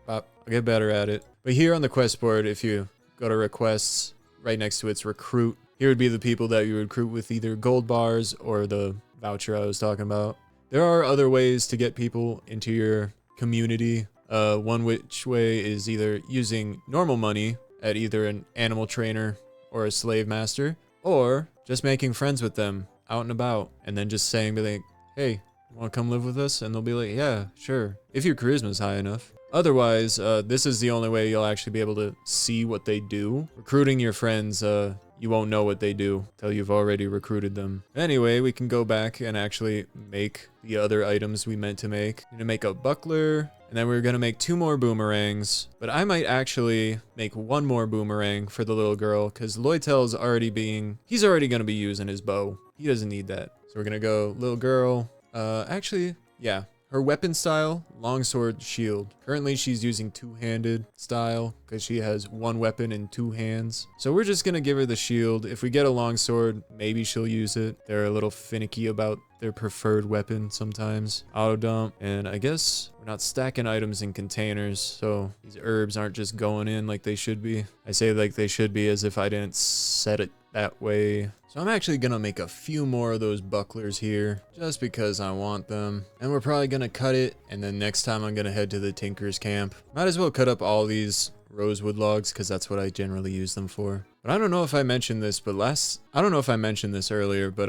bop. I'll get better at it. But here on the quest board, if you go to requests, right next to it's recruit. Here would be the people that you recruit with either gold bars or the voucher I was talking about. There are other ways to get people into your community. One which way is either using normal money at either an animal trainer or a slave master, or just making friends with them out and about, and then just saying, be like, hey, want to come live with us? And they'll be like, yeah, sure, if your charisma's high enough. Otherwise, this is the only way you'll actually be able to see what they do. Recruiting your friends, you won't know what they do till you've already recruited them. Anyway, we can go back and actually make the other items we meant to make. We're gonna make a buckler, and then we're gonna make 2 more boomerangs. But I might actually make 1 more boomerang for the little girl, because Loytel's he's already gonna be using his bow. He doesn't need that. So we're gonna go little girl. Actually, yeah. Her weapon style, longsword, shield. Currently, she's using 2-handed style because she has 1 weapon in 2 hands. So we're just gonna give her the shield. If we get a longsword, maybe she'll use it. They're a little finicky about their preferred weapon sometimes. Auto dump, and I guess we're not stacking items in containers, so these herbs aren't just going in like they should be. I say like they should be as if I didn't set it that way. So I'm actually gonna make a few more of those bucklers here just because I want them. And we're probably gonna cut it, and then next time I'm gonna head to the tinker's camp. Might as well cut up all these rosewood logs because that's what I generally use them for. But I don't know if I mentioned this, but I don't know if I mentioned this earlier, but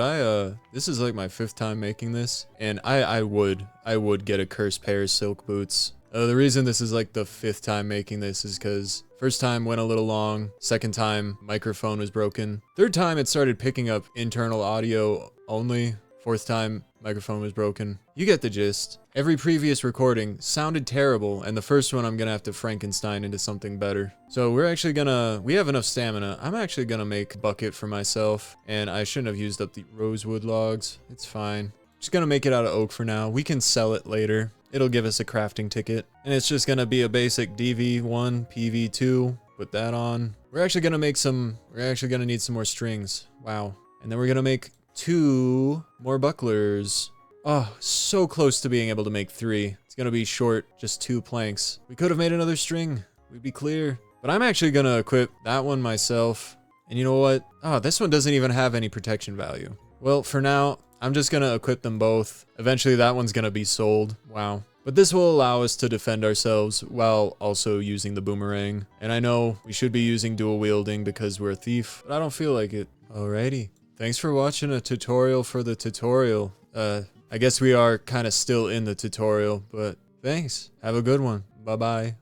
this is like my 5th time making this, and I would get a cursed pair of silk boots. The reason this is like the 5th time making this is because first time went a little long, 2nd time microphone was broken, 3rd time it started picking up internal audio only, 4th time microphone was broken. You get the gist. Every previous recording sounded terrible, and the first one I'm gonna have to Frankenstein into something better. So we have enough stamina. I'm actually gonna make a bucket for myself, and I shouldn't have used up the rosewood logs. It's fine. Just gonna make it out of oak for now. We can sell it later. It'll give us a crafting ticket. And it's just gonna be a basic DV1, PV2. Put that on. We're actually gonna need some more strings. Wow. And then we're gonna make 2 more bucklers. Oh, so close to being able to make 3. It's gonna be short, just 2 planks. We could have made another string. We'd be clear. But I'm actually gonna equip that one myself. And you know what? Oh, this one doesn't even have any protection value. Well, for now, I'm just gonna equip them both. Eventually that one's gonna be sold. Wow. But this will allow us to defend ourselves while also using the boomerang. And I know we should be using dual wielding because we're a thief, but I don't feel like it. Alrighty. Thanks for watching a tutorial for the tutorial. I guess we are kind of still in the tutorial, but thanks. Have a good one. Bye-bye.